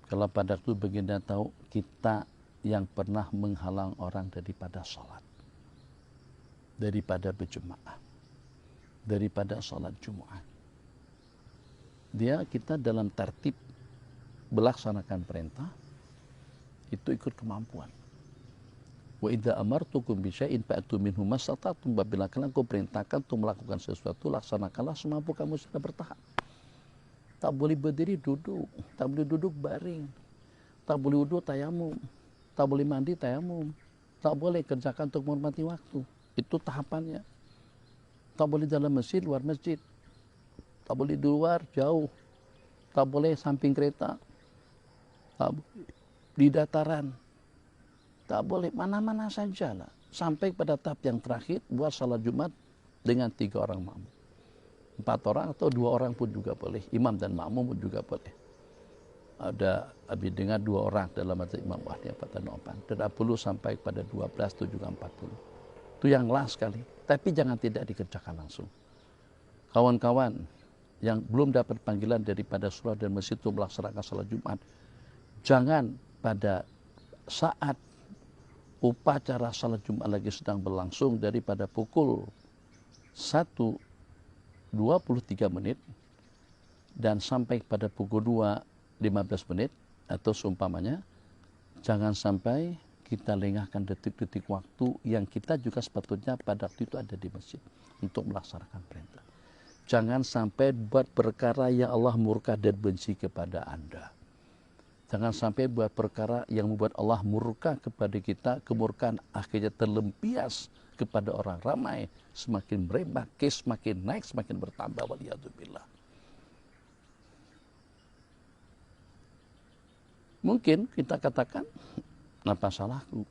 Kalau pada waktu baginda tahu kita yang pernah menghalang orang daripada salat, daripada berjemaah, daripada salat Jumat. Kita dalam tertib melaksanakan perintah itu ikut kemampuan. Wa idza amartukum bi syai'in fa'tu minhu mastata'tum. Apabila kalian perintahkan untuk melakukan sesuatu, laksanakanlah semampu kamu sudah bertahan. Tak boleh berdiri duduk, tak boleh duduk baring, tak boleh wudhu tayamum, tak boleh mandi tayamum, tak boleh kerjakan untuk menghormati waktu. Itu tahapannya. Tak boleh dalam masjid, luar masjid, tak boleh di luar jauh, tak boleh samping kereta, tak boleh di dataran, tak boleh mana-mana saja lah. Sampai pada tahap yang terakhir buat salat Jumat dengan 3 orang makmum. 4 orang atau 2 orang pun juga boleh. Imam dan makmum pun juga boleh. Ada habis dengar 2 orang dalam mazhab Imam Ahmad dan Opan. Tidak perlu sampai pada 12 atau juga 40. Itu yang last sekali. Tapi jangan tidak dikerjakan langsung. Kawan-kawan yang belum dapat panggilan daripada surau dan masjid untuk melaksanakan salat Jumat, jangan pada saat upacara salat Jumat lagi sedang berlangsung daripada pukul 1:23 dan sampai pada pukul 2:15 atau seumpamanya, jangan sampai kita lengahkan detik-detik waktu yang kita juga sepatutnya pada waktu itu ada di masjid untuk melaksanakan perintah. Jangan sampai buat perkara yang Allah murka dan benci kepada Anda. Jangan sampai buat perkara yang membuat Allah murka kepada kita, kemurkaan akhirnya terlempias kepada orang ramai, semakin merebak, kes semakin naik, semakin bertambah. Waliyahzubillah. Mungkin kita katakan, apa salahku?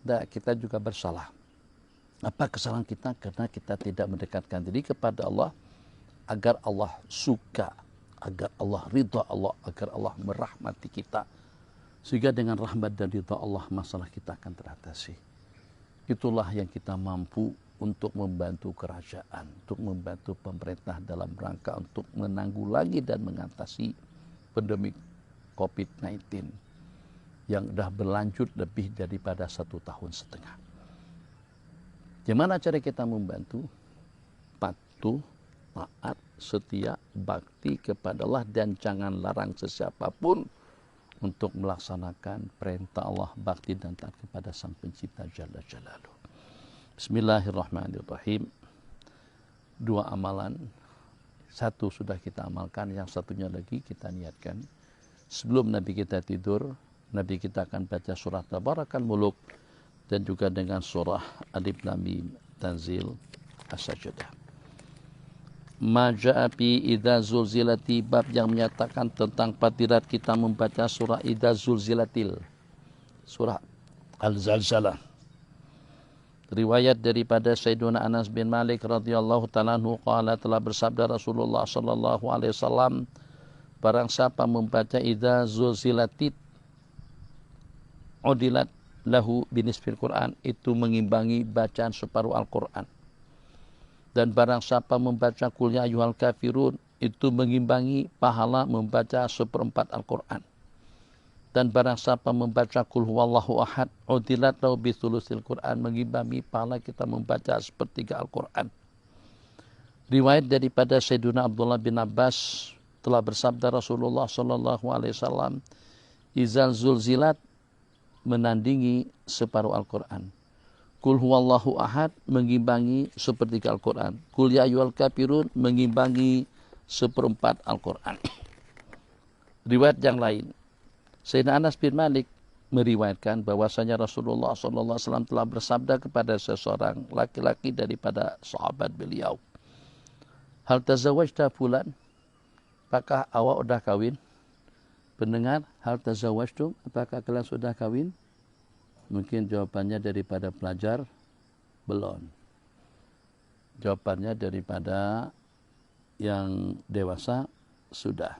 Nah, kita juga bersalah. Apa kesalahan kita? Karena kita tidak mendekatkan diri kepada Allah agar Allah suka, agar Allah ridha Allah, agar Allah merahmati kita. Sehingga dengan rahmat dan ridha Allah masalah kita akan teratasi. Itulah yang kita mampu untuk membantu kerajaan, untuk membantu pemerintah dalam rangka untuk menanggulangi dan mengatasi pandemi COVID-19 yang sudah berlanjut lebih daripada 1,5 tahun. Gimana cara kita membantu? Patuh, taat, setia, bakti kepada Allah dan jangan larang sesiapapun untuk melaksanakan perintah Allah, bakti dan taat kepada Sang Pencipta Jalla Jalaluh. Bismillahirrahmanirrahim. 2 amalan, 1 sudah kita amalkan, yang satunya lagi kita niatkan. Sebelum Nabi kita tidur, Nabi kita akan baca surah Tabarakal Muluk dan juga dengan surah Alif Lam Mim Tanzil As-Sajdah. Maja'a fi idza zulzilati, bab yang menyatakan tentang fadilat kita membaca surah idza zulzilatil, surah Al-Zalzalah. Riwayat daripada Sayyiduna Anas bin Malik radhiyallahu ta'ala anhu qala, telah bersabda Rasulullah sallallahu alaihi wasallam, barang siapa membaca idza zulzilatit udilat lahu binisfil Quran, itu mengimbangi bacaan separuh Al-Quran. Dan barang siapa membaca qul ya ayyuhal kafirun, itu mengimbangi pahala membaca seperempat Al-Quran. Dan barang siapa membaca qul huwallahu ahad udilat lahu bithulusil Quran, mengimbangi pahala kita membaca sepertiga Al-Quran. Riwayat daripada Sayyiduna Abdullah bin Abbas, telah bersabda Rasulullah sallallahu alaihi wasallam, izal zulzilat menandingi separuh Al-Quran. Qul huwallahu ahad mengimbangi sepertiga Al-Quran. Qul ya ayyuhal kafirun mengimbangi seperempat Al-Quran. Riwayat yang lain, Sayyidina Anas bin Malik meriwayatkan bahwasanya Rasulullah SAW telah bersabda kepada seseorang laki-laki daripada sahabat beliau, hal tazawwajta fulan, apakah awak sudah kawin? Pendengar, hal tazawwajtum, apakah kalian sudah kawin? Mungkin jawabannya daripada pelajar, belum. Jawabannya daripada yang dewasa, sudah.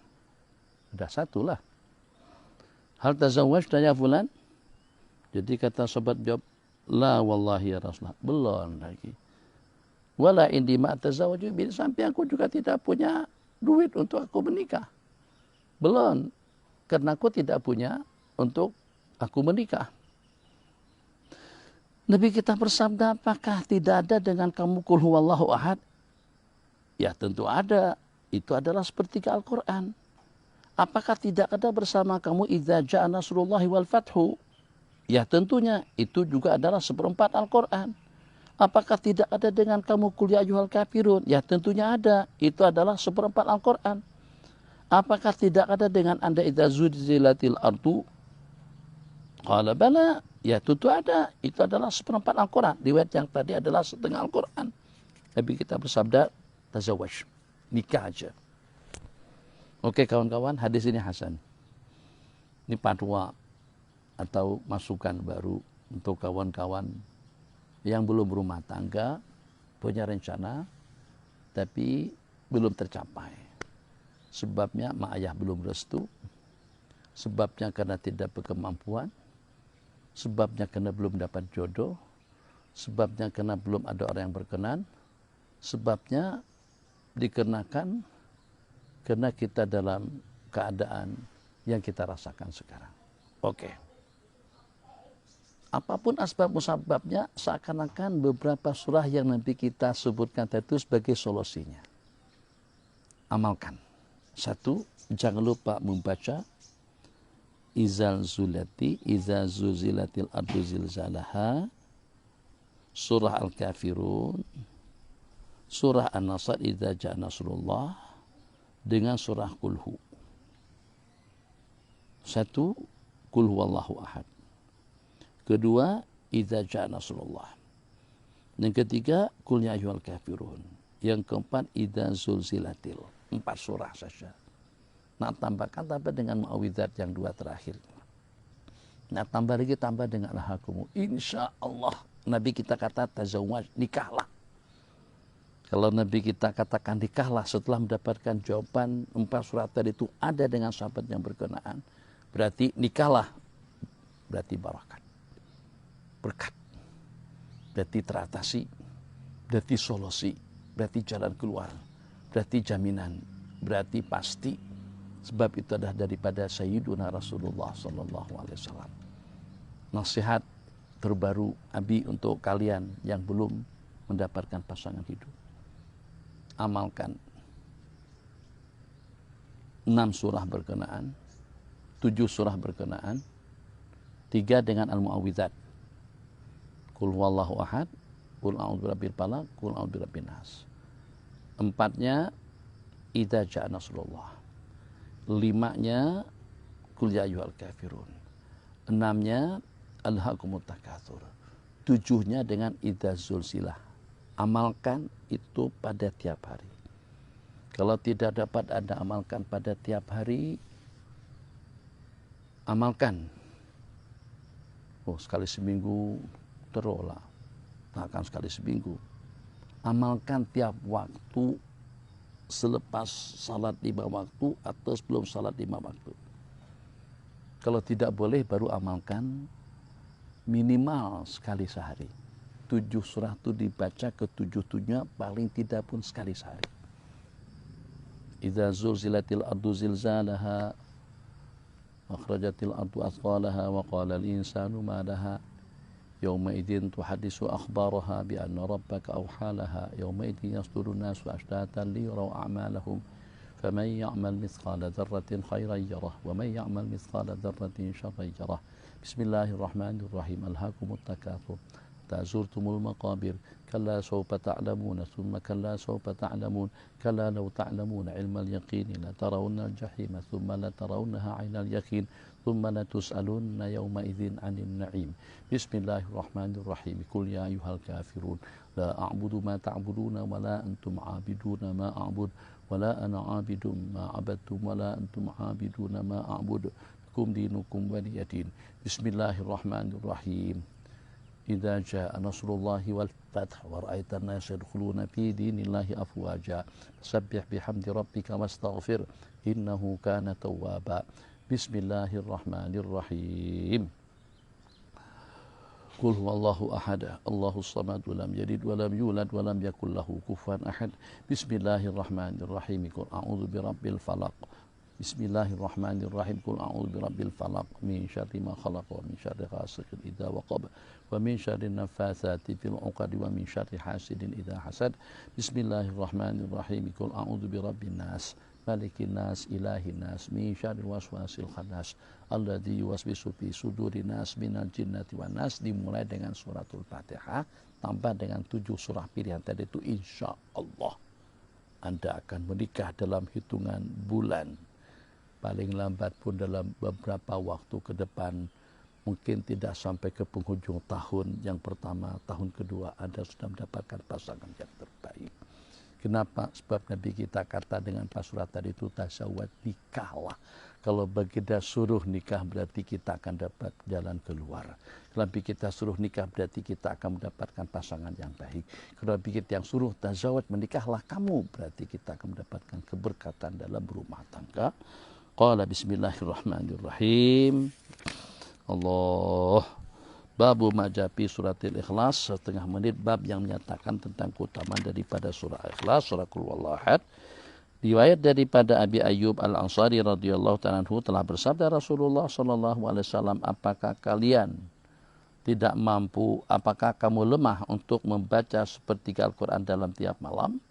Sudah satu lah. Hal tazawwajta ya fulan? Jadi kata sobat jawab, la wallahi ya Rasulullah, belum lagi. Wala indi ma tazawwaju, sampai aku juga tidak punya duit untuk aku menikah. Belum, karena aku tidak punya untuk aku menikah. Nabi kita bersabda, apakah tidak ada dengan kamu qul huwallahu ahad? Ya tentu ada. Itu adalah sepertiga Al-Quran. Apakah tidak ada bersama kamu idza ja'a nasrullahi wal fathu? Ya tentunya. Itu juga adalah seperempat Al-Quran. Apakah tidak ada dengan kamu qul ya ayyuhal kafirun? Ya tentunya ada. Itu adalah seperempat Al-Quran. Apakah tidak ada dengan anda idza zulzilatil ardu? Qala bala. Ya tentu ada. Itu adalah seperempat Al-Quran. Riwayat yang tadi adalah setengah Al-Quran. Nabi kita bersabda, tazawwaj, nikah aja. Oke kawan-kawan, hadis ini hasan. Ini fatwa atau masukan baru untuk kawan-kawan yang belum berumah tangga, punya rencana, tapi belum tercapai. Sebabnya mak ayah belum restu, sebabnya karena tidak berkemampuan, sebabnya karena belum dapat jodoh, sebabnya karena belum ada orang yang berkenan, sebabnya dikarenakan karena kita dalam keadaan yang kita rasakan sekarang. Oke. Apapun asbab musababnya, seakan-akan beberapa surah yang nanti kita sebutkan itu sebagai solusinya. Amalkan. 1, jangan lupa membaca izal zulati, iza zuzilatil ardu zilzalaha, surah Al-Kafirun, surah An-Nasr idza ja'a nasrullah, dengan surah Qulhu. 1, Qul huwallahu ahad. 2, idza ja'a nasrullah. Yang ketiga, Qul ya ayyuhal kafirun. Yang keempat, idza zulzilatil. 4 surah saja. Nah tambah dengan muawwidzat yang 2 terakhir. Nah tambah dengan lahakumu. Insya Allah Nabi kita kata tazawwaj, nikahlah. Kalau Nabi kita katakan nikahlah setelah mendapatkan jawaban 4 surat tadi itu ada dengan sahabat yang berkenaan, berarti nikahlah, berarti barakat, berkat, berarti teratasi, berarti solusi, berarti jalan keluar, berarti jaminan, berarti pasti. Sebab itu adalah daripada Sayyiduna Rasulullah SAW. Nasihat terbaru Abi untuk kalian yang belum mendapatkan pasangan hidup. Amalkan 6 surah berkenaan, 7 surah berkenaan, 3 dengan al-mu'awwidzat. Qul huwallahu ahad, Qul a'udzu birabbil falaq, Qul a'udzu birabbin nas. 4-nya idza ja'a nasrullah. 5-nya Qul ya ayyuhal kafirun. 6-nya alhaakumut takatsur. 7-nya dengan idza zulzilah. Amalkan itu pada tiap hari. Kalau tidak dapat Anda amalkan pada tiap hari, amalkan. Sekali seminggu terolah. Akan sekali seminggu. Amalkan tiap waktu selepas salat 5 waktu atau sebelum salat 5 waktu. Kalau tidak boleh baru amalkan minimal sekali sehari. 7 surah itu dibaca ke-7-7-nya paling tidak pun sekali sehari. Idza zulzilatil ardu zilzalaha wa akhrajatil ardu athqalaha wa qala al-insanu ma laha yawma idzin tuhaddisu akhbaraha bi anna rabbaka awhalaha yawma idzin yasdurun nasu ashtatan li yaraw a'malahum faman ya'mal mithqala dzarratin khairan yarah wa man ya'mal mithqala dzarratin sharran yarah. Bismillahirrahmanirrahim. Alhaakumut takatsur zurtumul maqabir kalla sawfa ta'lamuna thumma kalla sawfa ta'lamun kalla law ta'lamuna ilmal yaqin la tarawunna al-jahima thumma la tarawunnaha 'ainal yaqin thumma la tus'alunna yawma idzin 'anil na'im. Bismillahirrahmanirrahim. Qul ya ayyuhal kafirun la a'budu ma ta'buduna wa la antum 'abiduna ma a'bud wa la ana 'abidun ma 'abadtum wa la antum 'abiduna ma a'bud lakum dinukum waliyadin. Bismillahirrahmanirrahim. Idza jaa nasrullahi wal fath wa ra'aitan nasa yadkhuluna fi dinillahi afwaja fasabbih bihamdi rabbika wastaghfir innahu kana tawwaba. Bismillahirrahmanirrahim. Qul huwallahu ahad, Allahus samad, lam yalid wa lam yulad wa lam yakul lahu kufuwan ahad. Bismillahirrahmanirrahim. Qul a'udzu birabbil falaq. Bismillahirrahmanirrahim. Qul a'udzu birabbil falaq min syarri ma khalaq wa min syarri ghasiqin idza waqab wa min syarri naffatsati fil 'uqad wa min syarri hasidin idza hasad. Bismillahirrahmanirrahim. Qul a'udzu birabbin nas malikin nas ilahin nas min syarril waswasil khannas alladzi yuwaswisu fi sudurin nas minal jinnati wan nas. Dimulai dengan suratul Fatihah tambah dengan 7 surah pilihan tadi itu, insya Allah Anda akan menikah dalam hitungan bulan, paling lambat pun dalam beberapa waktu ke depan, mungkin tidak sampai ke penghujung tahun yang pertama, tahun kedua Anda sudah mendapatkan pasangan yang terbaik. Kenapa? Sebab Nabi kita kata dengan pas surat tadi itu, tasawwad, nikahlah. Kalau baginda suruh nikah berarti kita akan dapat jalan keluar. Kalau Nabi kita suruh nikah berarti kita akan mendapatkan pasangan yang baik. Kalau Nabi kita yang suruh tazawwad, menikahlah kamu, berarti kita akan mendapatkan keberkatan dalam rumah tangga. Qala bismillahirrahmanirrahim. Allah. Babu majapi suratil ikhlas, setengah menit bab yang menyatakan tentang keutamaan daripada surah ikhlas, surah Qul huwallahu ahad. Riwayat daripada Abi Ayyub Al-Ansari radhiyallahu ta'ala anhu telah bersabda Rasulullah sallallahu alaihi wasallam, apakah kalian tidak mampu, apakah kamu lemah untuk membaca sepertiga Al-Quran dalam tiap malam?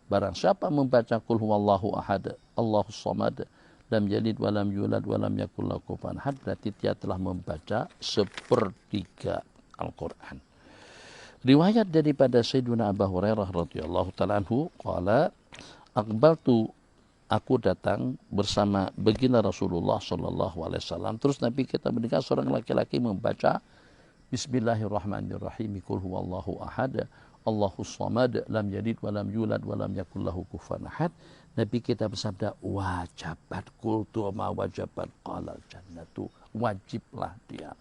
Barang siapa membaca Qul huwallahu ahad, Allahus samad, lam yalid wa lam yulad wa lam yakul lahu kufuwan ahad, berarti dia telah membaca sepertiga Al-Quran. Riwayat daripada Sayyidina Abu Hurairah radhiyallahu ta'ala anhu qala aqbaltu, aku datang bersama baginda Rasulullah sallallahu alaihi wasallam. Terus Nabi kita mendengar seorang laki-laki membaca Bismillahirrahmanirrahim. Qul huwallahu ahad, Allahus samad, lam yalid wa lam yulad wa lam yakul lahu kufuwan ahad. Nabi kita bersabda, wajabat, qultu ma wajabat, qalal jannatu, wajiblah dia.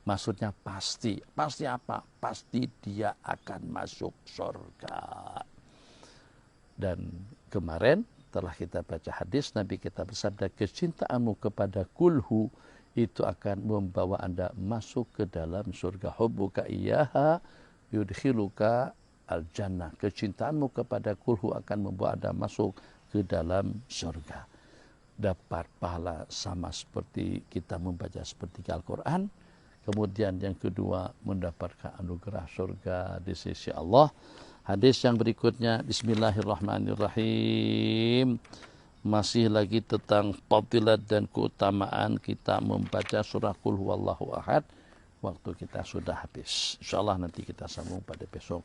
Maksudnya pasti. Pasti apa? Pasti dia akan masuk surga. Dan kemarin telah kita baca hadis, Nabi kita bersabda, kecintaanmu kepada kulhu itu akan membawa Anda masuk ke dalam surga. Hubbuka iyyaha yudkhiluka al-jannah. Kecintaanmu kepada kulhu akan membawa Anda masuk ke dalam surga. Dapat pahala sama seperti kita membaca sepertiga Al-Quran. Kemudian yang kedua, mendapatkan anugerah surga di sisi Allah. Hadis yang berikutnya, Bismillahirrahmanirrahim. Masih lagi tentang fadilat dan keutamaan kita membaca surah Qul huwallahu ahad. Waktu kita sudah habis. InsyaAllah nanti kita sambung pada besok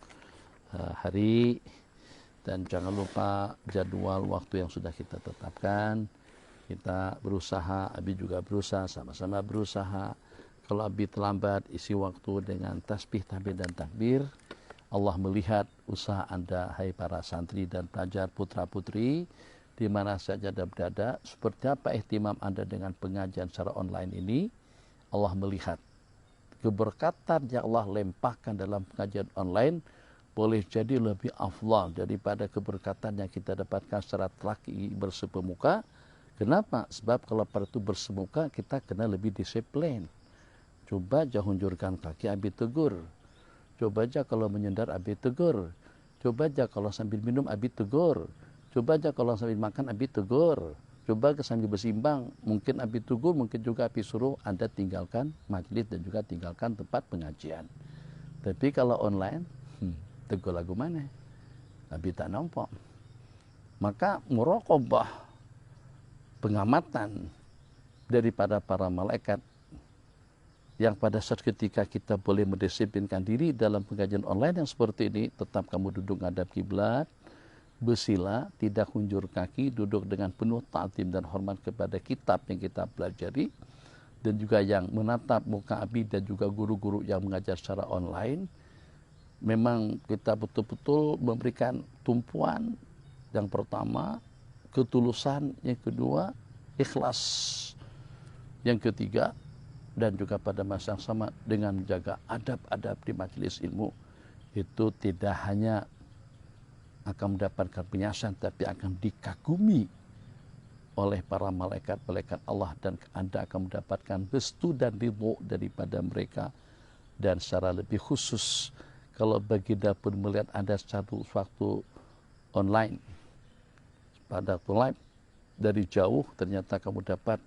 hari. Dan jangan lupa jadwal waktu yang sudah kita tetapkan. Kita berusaha, Abi juga berusaha, sama-sama berusaha. Kalau Abi terlambat, isi waktu dengan tasbih, tahmid, dan takbir. Allah melihat usaha Anda, hai para santri dan pelajar putra-putri, di mana saja Anda berada, seperti apa ihtimam Anda dengan pengajian secara online ini. Allah melihat keberkatan yang Allah lempahkan dalam pengajian online boleh jadi lebih afdal daripada keberkatan yang kita dapatkan secara telaki bersepemuka. Kenapa? Sebab kalau pada itu bersemuka kita kena lebih disiplin. Coba aja hunjurkan kaki, Abi tegur. Coba aja kalau menyendar, Abi tegur. Coba aja kalau sambil minum, Abi tegur. Coba aja kalau sambil makan, Abi tegur. Coba sambil bersimbang, mungkin Abi tegur, mungkin juga Abi suruh Anda tinggalkan majlis dan juga tinggalkan tempat pengajian. Tapi kalau online, tegur lagu mana? Abi tak nampak. Maka muraqabah, pengamatan daripada para malaikat, yang pada saat ketika kita boleh mendisiplinkan diri dalam pengajian online yang seperti ini, tetap kamu duduk ngadap kiblat, bersila, tidak hunjur kaki, duduk dengan penuh ta'zim dan hormat kepada kitab yang kita pelajari, dan juga yang menatap muka Abi dan juga guru-guru yang mengajar secara online. Memang kita betul-betul memberikan tumpuan, yang pertama ketulusan, yang kedua ikhlas, yang ketiga dan juga pada masa yang sama dengan menjaga adab-adab di majelis ilmu, itu tidak hanya akan mendapatkan penyasan, tapi akan dikagumi oleh para malaikat-malaikat Allah, dan Anda akan mendapatkan restu dan ridho daripada mereka. Dan secara lebih khusus, kalau baginda pun melihat Anda satu waktu online, pada waktu live dari jauh, ternyata kamu dapat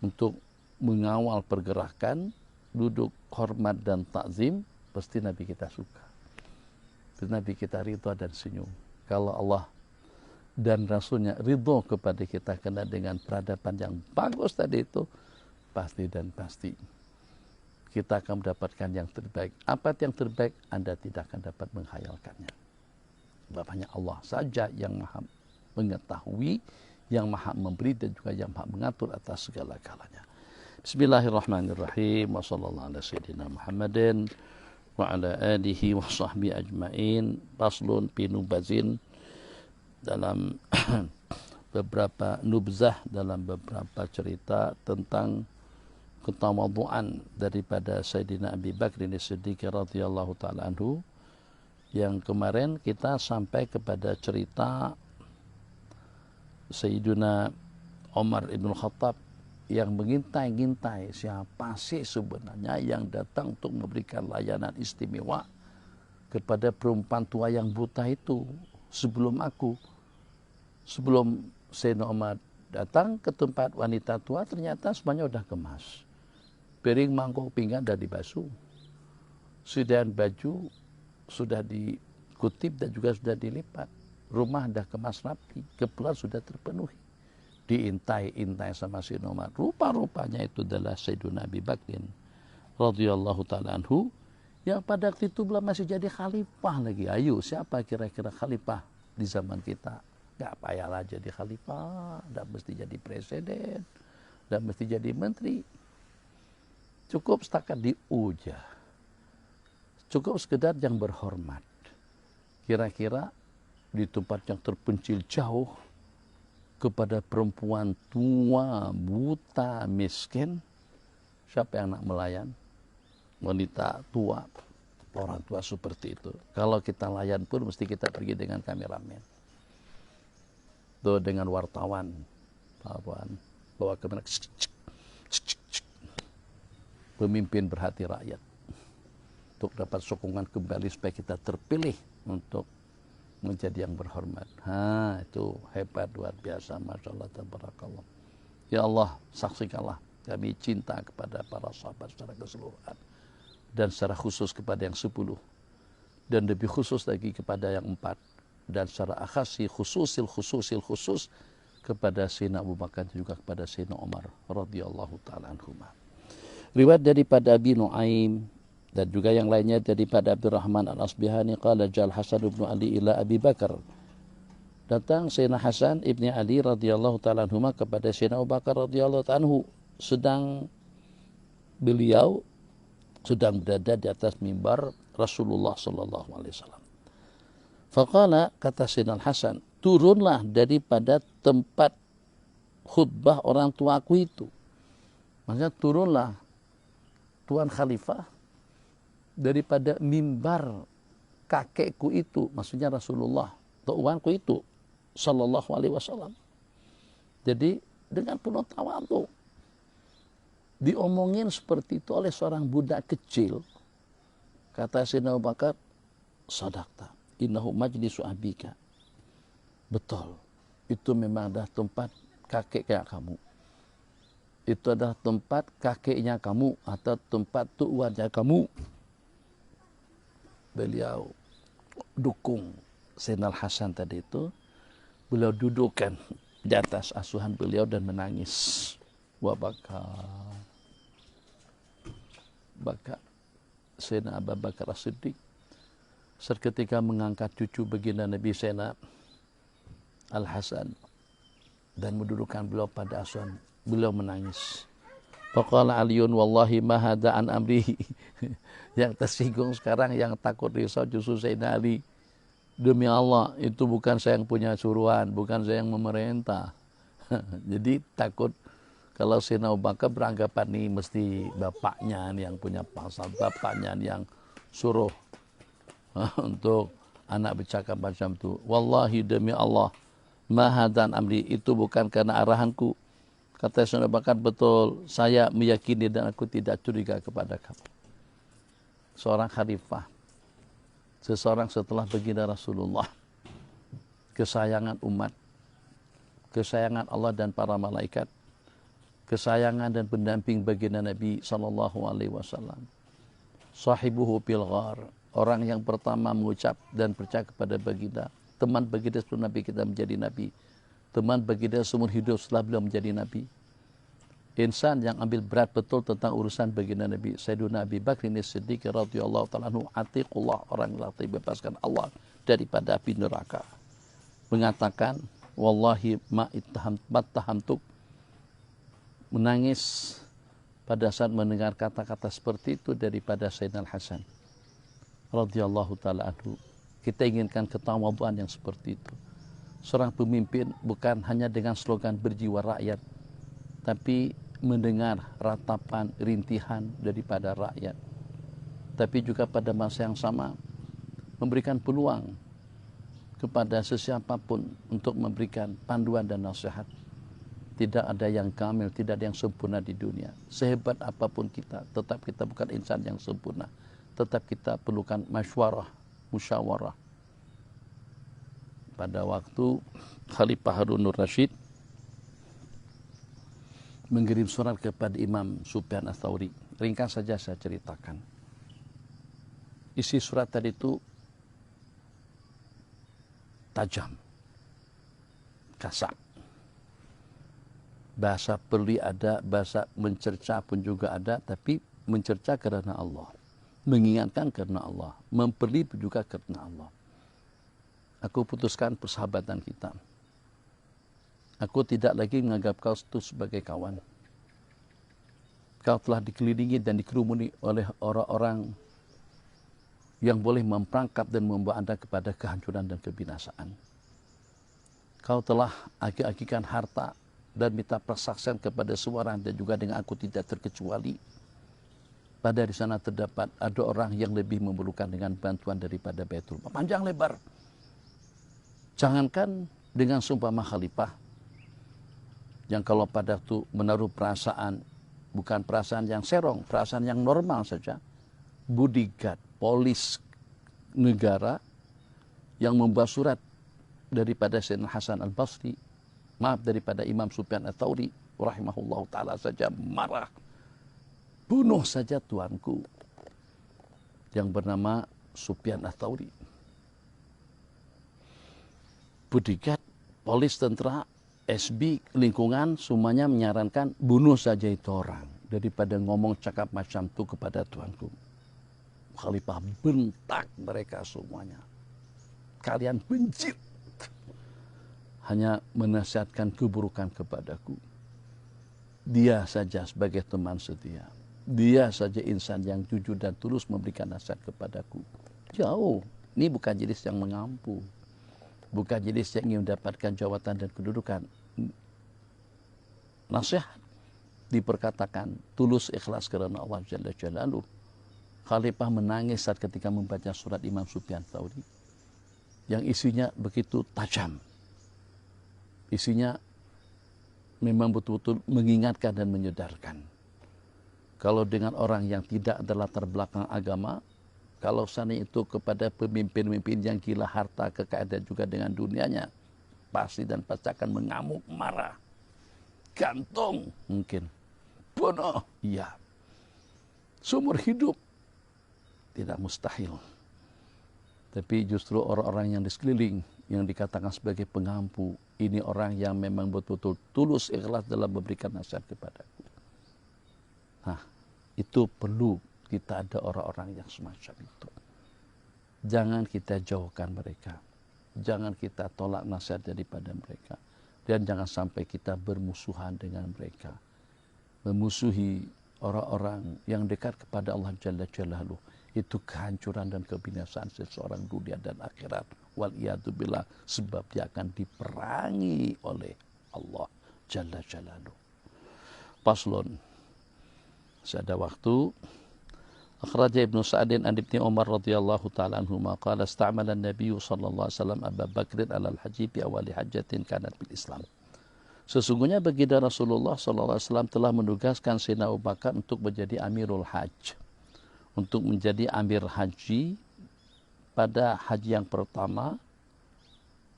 untuk mengawal pergerakan, duduk hormat dan takzim, pasti Nabi kita suka. Pasti Nabi kita ridho dan senyum. Kalau Allah dan Rasulnya ridho kepada kita kena dengan peradaban yang bagus tadi itu, pasti dan pasti kita akan mendapatkan yang terbaik. Apa yang terbaik? Anda tidak akan dapat menghayalkannya. Sebab hanya Allah saja yang maha mengetahui, yang maha memberi dan juga yang maha mengatur atas segala-galanya. Bismillahirrahmanirrahim. Wa sallallahu ala sayyidina Muhammadin wa ala alihi wa sahbihi ajma'in. Faslun fi nubazin, dalam beberapa nubzah, dalam beberapa cerita tentang ketawadhuan daripada Sayyidina Abi Bakr As-Siddiq radhiyallahu taala anhu. Yang kemarin kita sampai kepada cerita Sayyidina Umar ibn Khattab yang mengintai-ngintai siapa sih sebenarnya yang datang untuk memberikan layanan istimewa kepada perempuan tua yang buta itu sebelum aku. Sebelum Sayyidina Umar datang ke tempat wanita tua, ternyata semuanya sudah kemas. Piring, mangkok, pinggan sudah dibasuh. Sediaan baju sudah dikutip dan juga sudah dilipat. Rumah sudah kemas rapi, keperluan sudah terpenuhi. Diintai-intai sama Sayyidina Umar. Rupa-rupanya itu adalah Sayyidina Abi Bakrin radhiyallahu ta'ala anhu, yang pada waktu itu belum masih jadi khalifah lagi. Ayo, siapa kira-kira khalifah di zaman kita? Gak payahlah jadi khalifah, gak mesti jadi presiden, gak mesti jadi menteri. Cukup setakat diuja. Cukup sekedar yang berhormat. Kira-kira di tempat yang terpencil jauh, kepada perempuan tua, buta, miskin, siapa yang nak melayan? Wanita tua, orang tua seperti itu. Kalau kita layan pun mesti kita pergi dengan kameramen. Tuh dengan wartawan, bawa kamera, pemimpin berhati rakyat, untuk dapat sokongan kembali supaya kita terpilih untuk menjadi yang berhormat. Itu hebat, luar biasa, Masya Allah, tabarakallah. Ya Allah, saksikanlah kami cinta kepada para sahabat secara keseluruhan, dan secara khusus kepada yang 10, dan lebih khusus lagi kepada yang 4, dan secara akhasi khusus kepada Sayyidina Abu Bakar dan juga kepada Sayyidina Umar radhiyallahu ta'ala anhuma. Riwayat daripada Abi Nuaim dan juga yang lainnya daripada Abdurrahman Al-Asbihani, qala jal Hasan ibn Ali ila Abi Bakar. Datang Sayyidina Hasan ibni Ali radhiyallahu ta'ala anhuma kepada Sayyidina Abu Bakar radhiyallahu ta'ala anhu, sedang beliau sedang berada di atas mimbar Rasulullah sallallahu alaihi wasallam. Faqala, kata Sayyidina Hasan, turunlah daripada tempat khutbah orang tuaku itu. Maksudnya turunlah Tuan Khalifah daripada mimbar kakekku itu, maksudnya Rasulullah, tuanku itu sallallahu alaihi wasallam. Jadi dengan penuh tawadhu diomongin seperti itu oleh seorang budak kecil. Kata Sayyidina Abu Bakar, sadaqta, innahu majlisu abika. Betul, itu memang adalah tempat kakeknya kamu. Itu adalah tempat kakeknya kamu atau tempat tuannya kamu. Beliau dukung Sayyidina Hasan tadi itu. Beliau dudukkan di atas asuhan beliau dan menangis. Wa baka Sayyidina Abu Bakar As-Siddiq seketika mengangkat cucu baginda Nabi Sayyidina Al-Hasan dan mendudukkan beliau pada asuhan. Beliau menangis. Faqala Aliun wallahi ma hadza an amrihi. Yang tersinggung sekarang, yang takut risau justru Sayyidina Ali. Demi Allah, itu bukan saya yang punya suruhan, bukan saya yang memerintah. Jadi takut kalau Sayyidina Abu Bakar beranggapan nih mesti bapaknya yang punya pasal, bapaknya yang suruh untuk anak bercakap macam itu. Wallahi demi Allah, ma hadza an amri, itu bukan karena arahanku. Kata Sayyidina Abu Bakar, betul, saya meyakini dan aku tidak curiga kepada kamu. Seorang khalifah, seseorang setelah baginda Rasulullah, kesayangan umat, kesayangan Allah dan para malaikat, kesayangan dan pendamping baginda Nabi sallallahu alaihi wasallam. Sahibuhu bil ghar, orang yang pertama mengucap dan percaya kepada baginda, teman baginda sebelum Nabi kita menjadi Nabi, teman baginda seumur hidup setelah beliau menjadi Nabi. Insan yang ambil berat betul tentang urusan baginda Nabi, Sayyidina Abi Bakr As-Siddiq radhiyallahu ta'ala anhu, atiqullah, orang yang telah dibebaskan Allah daripada api neraka. Mengatakan, wallahi ma ittahamtuk, menangis pada saat mendengar kata-kata seperti itu daripada Sayyidina Hasan radhiyallahu ta'ala anhu. Kita inginkan ketawadhuan yang seperti itu. Seorang pemimpin bukan hanya dengan slogan berjiwa rakyat, tapi mendengar ratapan, rintihan daripada rakyat. Tapi juga pada masa yang sama memberikan peluang kepada sesiapapun untuk memberikan panduan dan nasihat. Tidak ada yang kamil, tidak ada yang sempurna di dunia. Sehebat apapun kita, tetap kita bukan insan yang sempurna. Tetap kita perlukan musyawarah. Pada waktu Khalifah Harunur Rasyid mengirim surat kepada Imam Sufyan Ats-Tsauri. Ringkas saja saya ceritakan. Isi surat tadi itu tajam, kasar. Bahasa perli ada, bahasa mencerca pun juga ada, tapi mencerca karena Allah, mengingatkan karena Allah, memperli juga karena Allah. Aku putuskan persahabatan kita. Aku tidak lagi menganggap kau itu sebagai kawan. Kau telah dikelilingi dan dikerumuni oleh orang-orang yang boleh memperangkap dan membawa Anda kepada kehancuran dan kebinasaan. Kau telah agi-agikan harta dan minta persaksian kepada semua orang, dan juga dengan aku tidak terkecuali. Pada di sana terdapat ada orang yang lebih memerlukan dengan bantuan daripada Baitul Mal. Panjang lebar. Jangankan dengan seumpama khalifah, yang kalau pada itu menaruh perasaan, bukan perasaan yang serong, perasaan yang normal saja. Bodyguard, polis negara yang membawa surat daripada Sayyidina Hasan Al-Basri, daripada Imam Sufyan Ats-Tsauri rahimahullah ta'ala saja marah. Bunuh saja tuanku yang bernama Sufyan Ats-Tsauri. Bodyguard, polis, tentara, SB, lingkungan, semuanya menyarankan bunuh saja itu orang daripada ngomong cakap macam itu kepada tuanku. Khalifah bentak mereka semuanya. Kalian benci, hanya menasihatkan keburukan kepadaku. Dia saja sebagai teman setia. Dia saja insan yang jujur dan tulus memberikan nasihat kepadaku. Jauh. Ini bukan jenis yang mengampu. Bukan jenis yang ingin mendapatkan jawatan dan kedudukan. Nasihat diperkatakan tulus ikhlas karena Allah Jalla Jalaluh. Khalifah menangis saat ketika membaca surat Imam Sufyan Tsauri yang isinya begitu tajam. Isinya memang betul-betul mengingatkan dan menyedarkan. Kalau dengan orang yang tidak ada latar belakang agama, kalau sana itu kepada pemimpin-pemimpin yang gila harta, kekayaan juga dengan dunianya, pasti dan pasti akan mengamuk, marah, gantung mungkin, bunuh, iya. Seumur hidup tidak mustahil. Tapi justru orang-orang yang di sekeliling yang dikatakan sebagai pengampu, ini orang yang memang betul-betul tulus ikhlas dalam memberikan nasihat kepadaku. Nah, itu perlu kita ada orang-orang yang semacam itu. Jangan kita jauhkan mereka. Jangan kita tolak nasihat daripada mereka. Dan jangan sampai kita bermusuhan dengan mereka. Memusuhi orang-orang yang dekat kepada Allah Jalla Jalaluh. Itu kehancuran dan kebinasaan seseorang dunia dan akhirat. Waliyadzubillah, sebab dia akan diperangi oleh Allah Jalla Jalaluh. Paslon. Ada waktu. Akhraja Ibnu Sa'din an Ibni Umar radhiyallahu ta'ala anhuma qala ista'mala an-nabiy sallallahu alaihi wasallam Abu Bakr 'ala al-haji fi awali hajjatin kanat bil Islam. Sesungguhnya baginda Rasulullah sallallahu alaihi wasallam telah menugaskan Sayyidina Abu Bakar untuk menjadi Amirul Hajj. Untuk menjadi Amir Haji pada haji yang pertama,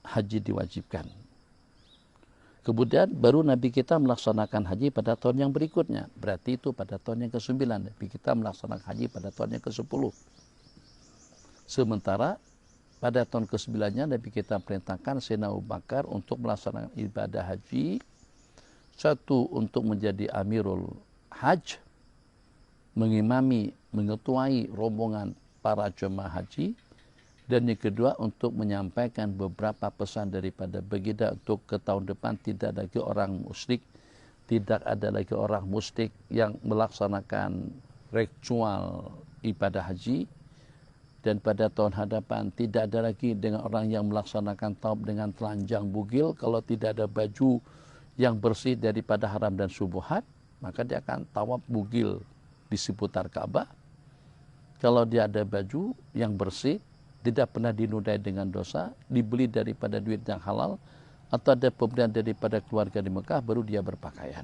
haji diwajibkan. Kemudian baru Nabi kita melaksanakan haji pada tahun yang berikutnya. Berarti itu pada tahun yang ke-9. Nabi kita melaksanakan haji pada tahun yang ke-10. Sementara pada tahun ke-9-nya Nabi kita perintahkan Sayyidina Abu Bakar untuk melaksanakan ibadah haji. Satu, untuk menjadi Amirul Hajj, mengimami, mengetuai rombongan para jemaah haji. Dan yang kedua, untuk menyampaikan beberapa pesan daripada baginda untuk ke tahun depan tidak lagi orang musyrik, tidak ada lagi orang musyrik yang melaksanakan ritual ibadah haji. Dan pada tahun hadapan tidak ada lagi dengan orang yang melaksanakan tawaf dengan telanjang bugil. Kalau tidak ada baju yang bersih daripada haram dan syubhat, maka dia akan tawaf bugil di seputar Ka'bah. Kalau dia ada baju yang bersih, tidak pernah dinodai dengan dosa, dibeli daripada duit yang halal, atau ada pemberian daripada keluarga di Mekah, baru dia berpakaian.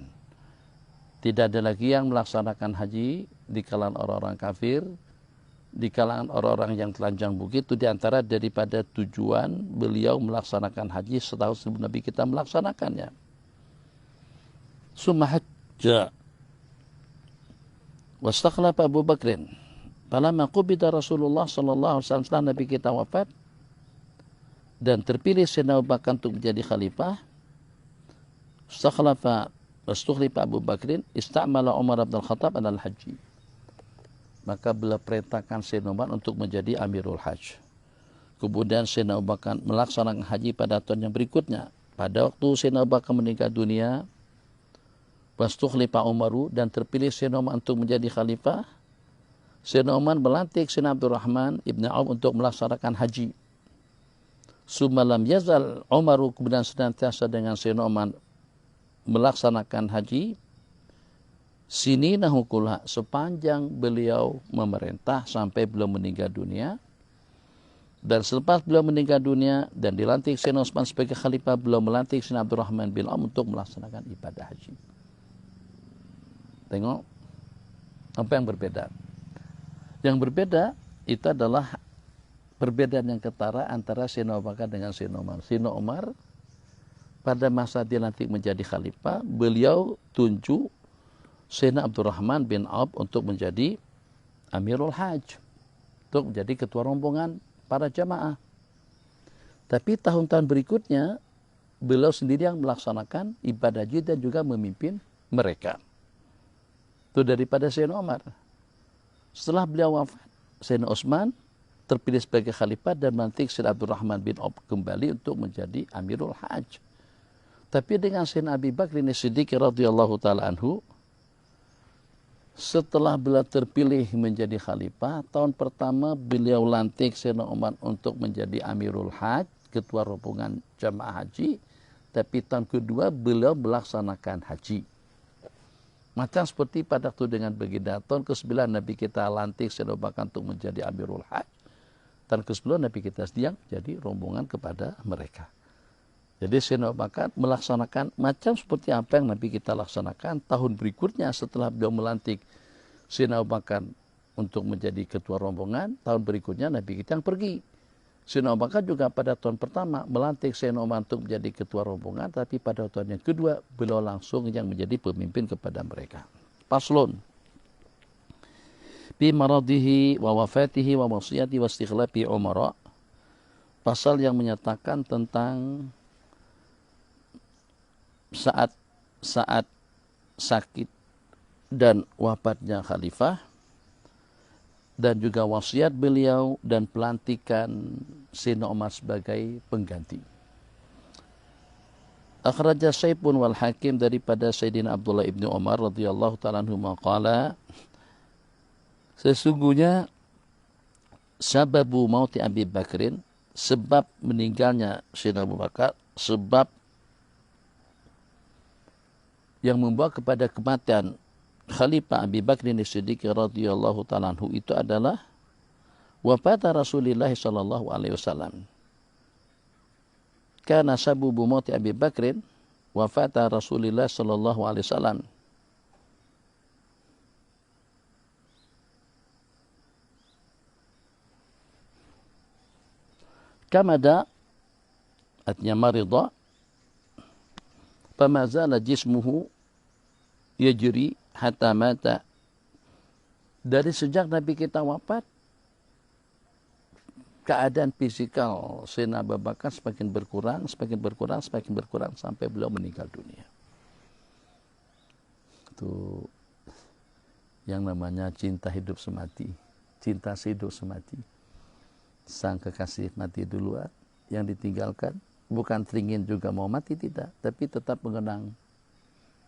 Tidak ada lagi yang melaksanakan haji di kalangan orang-orang kafir, di kalangan orang-orang yang telanjang bukit. Itu diantara daripada tujuan beliau melaksanakan haji setahun sebelum Nabi kita melaksanakannya. Summa hajja wastakhlafa Abu Bakrin. Falamma qubida Rasulullah sallallahu alaihi wasallam, setelah Nabi kita wafat dan terpilih Sayyidina Abu Bakar untuk menjadi khalifah, istukhlifa Abu Bakrin, istamala Umar bin Khattab alal haji. Maka beliau perintahkan Sayyidina Umar untuk menjadi Amirul Hajj. Kemudian Sayyidina Abu Bakar melaksanakan haji pada tahun yang berikutnya. Pada waktu Sayyidina Abu Bakar meninggal dunia, wastukhlifa Umaru, dan terpilih Sayyidina Umar untuk menjadi khalifah, Sayyidina Umar melantik Sayyidina Abdurrahman ibn Auf untuk melaksanakan haji. Sumalam yazal Umaru, kemudian senantiasa dengan Sayyidina Umar melaksanakan haji. Sini nahukulha, sepanjang beliau memerintah sampai beliau meninggal dunia. Dan selepas beliau meninggal dunia dan dilantik Sayyidina Utsman sebagai khalifah, beliau melantik Sayyidina Abdurrahman bin Auf untuk melaksanakan ibadah haji. Tengok apa yang berbeda. Yang berbeda itu adalah perbedaan yang ketara antara Sayyidina Abu Bakar dengan Sayyidina Umar. Sayyidina Umar pada masa dilantik menjadi khalifah, beliau tunjuk Sayyidina Abdurrahman bin Auf untuk menjadi Amirul Hajj, untuk menjadi ketua rombongan para jamaah. Tapi tahun-tahun berikutnya beliau sendiri yang melaksanakan ibadah haji dan juga memimpin mereka. Itu daripada Sayyidina Umar. Setelah beliau wafat, Sayyidina Utsman terpilih sebagai khalifah dan melantik Sayyidina Abdurrahman bin Auf kembali untuk menjadi Amirul Hajj. Tapi dengan Sayyidina Abi Bakr As-Siddiq radhiyallahu taala anhu, Setelah beliau terpilih menjadi khalifah, tahun pertama beliau lantik Sayyidina Umar untuk menjadi Amirul Hajj, ketua rombongan jamaah haji. Tapi tahun kedua beliau melaksanakan haji. Macam seperti pada waktu dengan baginda, tahun ke-9 Nabi kita lantik Sayyidina Abu Bakar untuk menjadi Amirul Hajj. Tahun ke-10 Nabi kita sedang jadi rombongan kepada mereka. Jadi Sayyidina Abu Bakar melaksanakan macam seperti apa yang Nabi kita laksanakan. Tahun berikutnya setelah beliau melantik Sayyidina Abu Bakar untuk menjadi ketua rombongan, tahun berikutnya Nabi kita yang pergi. Sayyidina Abu Bakar juga pada tahun pertama melantik Sayyidina Umar untuk menjadi ketua rombongan, tapi pada tahun yang kedua beliau langsung yang menjadi pemimpin kepada mereka. Paslon. Bi maradihi wa wafatihi wa wasiyati wa istikhlafi umara. Pasal yang menyatakan tentang saat sakit dan wafatnya khalifah, dan juga wasiat beliau dan pelantikan Sayyidina Umar sebagai pengganti. Akhraja Syaibun wal Hakim daripada Sayyidina Abdullah ibn Umar radhiyallahu ta'ala anhu maqala, sesungguhnya sababu mauti Abi Bakrin, sebab meninggalnya Sayyidina Abu Bakar, sebab yang membawa kepada kematian Khalifah Abi Bakrin As-Siddiq radhiyallahu ta'ala anhu itu adalah wafat Rasulullah sallallahu alaihi wasallam. Karena sababu mauti Abi Bakrin wafat Rasulullah sallallahu alaihi wasallam. Kamada artinya marida, fama zala jismuhu yajri hatta mata. Dari sejak Nabi kita wafat, keadaan fisikal Sayyidina Abu Bakar semakin berkurang sampai beliau meninggal dunia. Itu yang namanya cinta hidup semati, cinta sehidup semati. Sang kekasih mati duluan, yang ditinggalkan bukan teringin juga mau mati, tidak, tapi tetap mengenang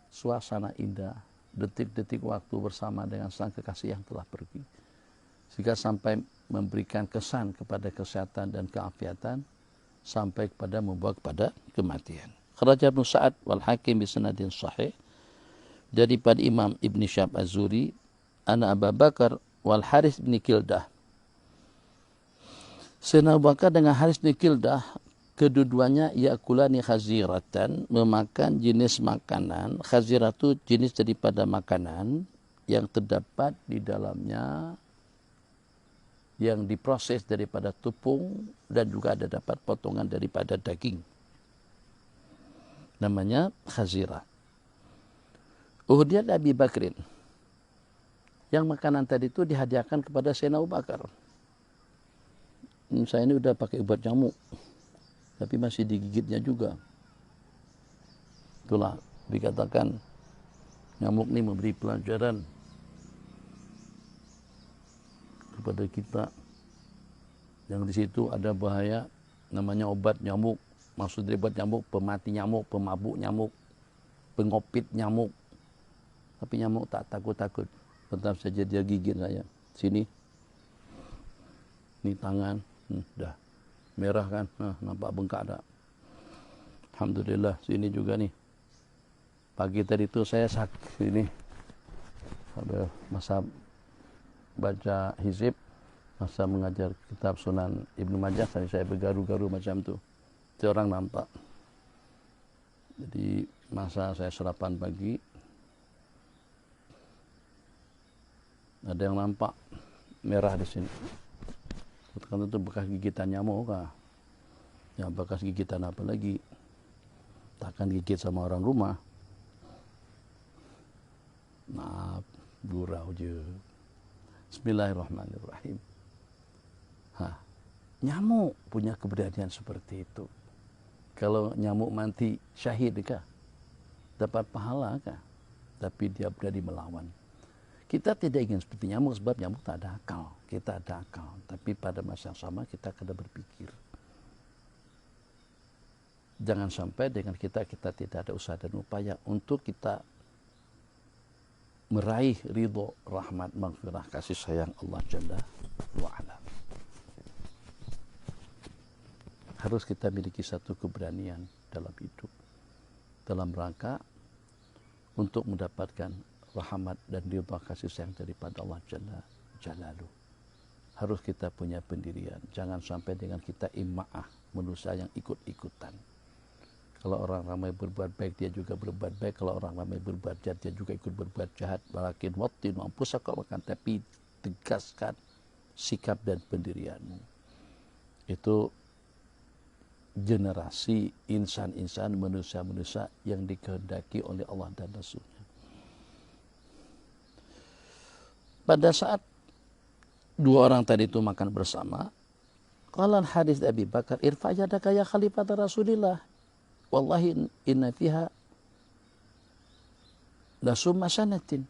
suasana indah, detik-detik waktu bersama dengan sang kekasih yang telah pergi, sehingga sampai memberikan kesan kepada kesehatan dan keafiatan sampai kepada membawa kepada kematian. Kharaja Ibnu Sa'ad wal Hakim bi sanadin sahih daripada Imam Ibn Syihab Az-Zuhri, ana Abu Bakar wal Harith bin Kildah. Sayyidina Abu Bakar dengan Harith bin Kildah, kedua-duanya yakulani khaziratan, memakan jenis makanan. Khaziratu jenis daripada makanan yang terdapat di dalamnya yang diproses daripada tepung dan juga ada dapat potongan daripada daging. Namanya khazirah. Uhudiyat Abi Bakrin. Yang makanan tadi itu dihadiahkan kepada Sayyidina Abu Bakar. Saya ini udah pakai obat nyamuk, tapi masih digigitnya juga. Itulah dikatakan nyamuk ini memberi pelajaran kepada kita. Yang di situ ada bahaya, namanya obat nyamuk. Maksud dari obat nyamuk, pemati nyamuk, pemabuk nyamuk, pengopit nyamuk. Tapi nyamuk tak takut-takut, tetap saja dia gigit saya. Sini, ini tangan, dah merah kan, nampak bengkak tak. Alhamdulillah, sini juga nih. Pagi tadi itu saya sakit ini, ada masa baca hizib, masa mengajar kitab Sunan Ibnu Majah, tadi saya bergaru-garu macam tu. Itu orang nampak. Jadi masa saya sarapan pagi, ada yang nampak merah di sini. Kan itu bekas gigitan nyamuk kah? Ya bekas gigitan apa lagi? Takkan gigit sama orang rumah. Maaf, gurau je. Bismillahirrahmanirrahim. Nyamuk punya keberanian seperti itu. Kalau nyamuk mati syahid kah? Dapat pahala kah? Tapi dia berani melawan. Kita tidak ingin seperti nyamuk sebab nyamuk tak ada akal. Kita ada akal. Tapi pada masa yang sama kita kena berpikir. Jangan sampai dengan kita tidak ada usaha dan upaya untuk kita meraih ridho, rahmat, maghfirah, kasih sayang Allah Jalla wa'ala. Harus kita miliki satu keberanian dalam hidup, dalam rangka untuk mendapatkan rahmat dan ridha kasih sayang daripada Allah Jalla Jalaluh. Harus kita punya pendirian. Jangan sampai dengan kita ima'ah, manusia yang ikut-ikutan. Kalau orang ramai berbuat baik, dia juga berbuat baik. Kalau orang ramai berbuat jahat, dia juga ikut berbuat jahat. Walakin wattin anfusaka, tapi tegaskan sikap dan pendirianmu. Itu generasi insan-insan, manusia-manusia yang dikehendaki oleh Allah dan Rasulnya. Pada saat dua orang tadi itu makan bersama, qala al-Harits Abi Bakar, irfa' yadaka ya khalifat Rasulillah, wallahi inna fiha la summa sanatin.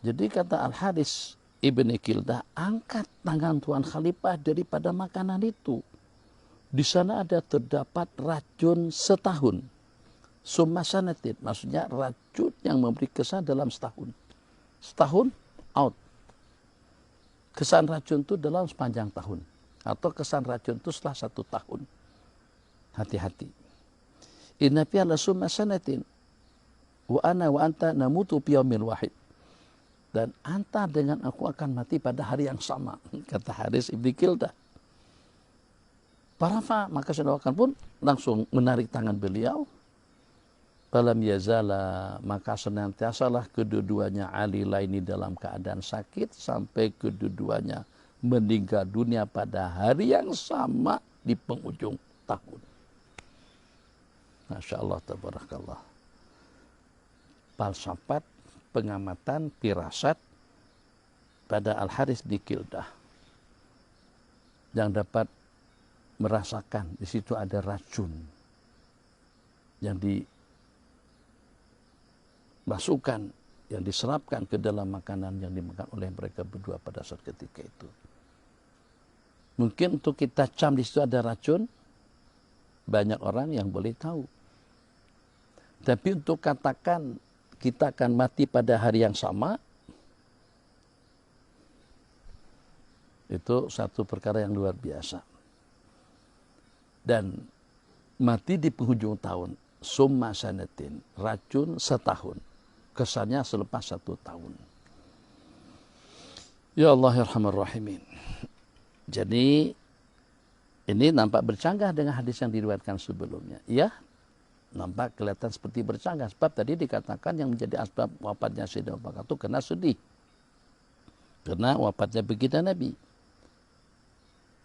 Jadi kata Al-Harits Ibni Kildah, angkat tangan Tuan Khalifah daripada makanan itu. Di sana ada terdapat racun setahun. Summa sanatin, maksudnya racun yang memberi kesan dalam setahun. Setahun out. Kesan racun itu dalam sepanjang tahun. Atau kesan racun itu setelah 1 tahun. Hati-hati. Inna fiha la summa sanatin. Wa ana wa anta namutu fi yaumin wahid. Dan anta dengan aku akan mati pada hari yang sama. Kata Harits Ibni Kildah. Parafa, maka saudarakan pun langsung menarik tangan beliau. Falam yazala, maka senantiasalah kedua-duanya alila ini dalam keadaan sakit sampai kedua-duanya meninggal dunia pada hari yang sama di penghujung tahun. Masya Allah, tabarakallah. Falsafat, pengamatan, firasat pada Al-Harits di Kildah yang dapat merasakan di situ ada racun yang dimasukkan, yang diserapkan ke dalam makanan yang dimakan oleh mereka berdua pada saat ketika itu. Mungkin untuk kita cam di situ ada racun, banyak orang yang boleh tahu. Tapi untuk katakan kita akan mati pada hari yang sama, itu satu perkara yang luar biasa. Dan mati di penghujung tahun, summa sanatin, racun setahun, kesannya selepas 1 tahun. Ya Allah ya Arhamar Rahimin. Jadi ini nampak bercanggah dengan hadis yang diriwayatkan sebelumnya. Ya, nampak kelihatan seperti bercanggah. Sebab tadi dikatakan yang menjadi asbab wafatnya Sayyidina Abu Bakar itu kena sedih. Karena wafatnya baginda Nabi.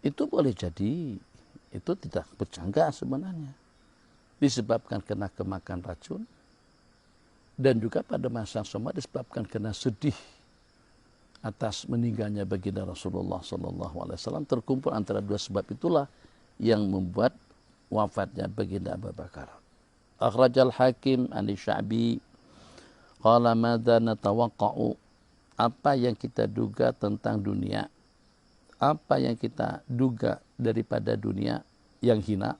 Itu boleh jadi, itu tidak bercanggah sebenarnya. Disebabkan kena kemakan racun. Dan juga pada masa yang sama disebabkan kena sedih atas meninggalnya baginda Rasulullah SAW. Terkumpul antara dua sebab itulah yang membuat wafatnya baginda Abu Bakar. Akhrajal Hakim an Sya'bi qala madza natawaqqa'u, apa yang kita duga tentang dunia, apa yang kita duga daripada dunia yang hina.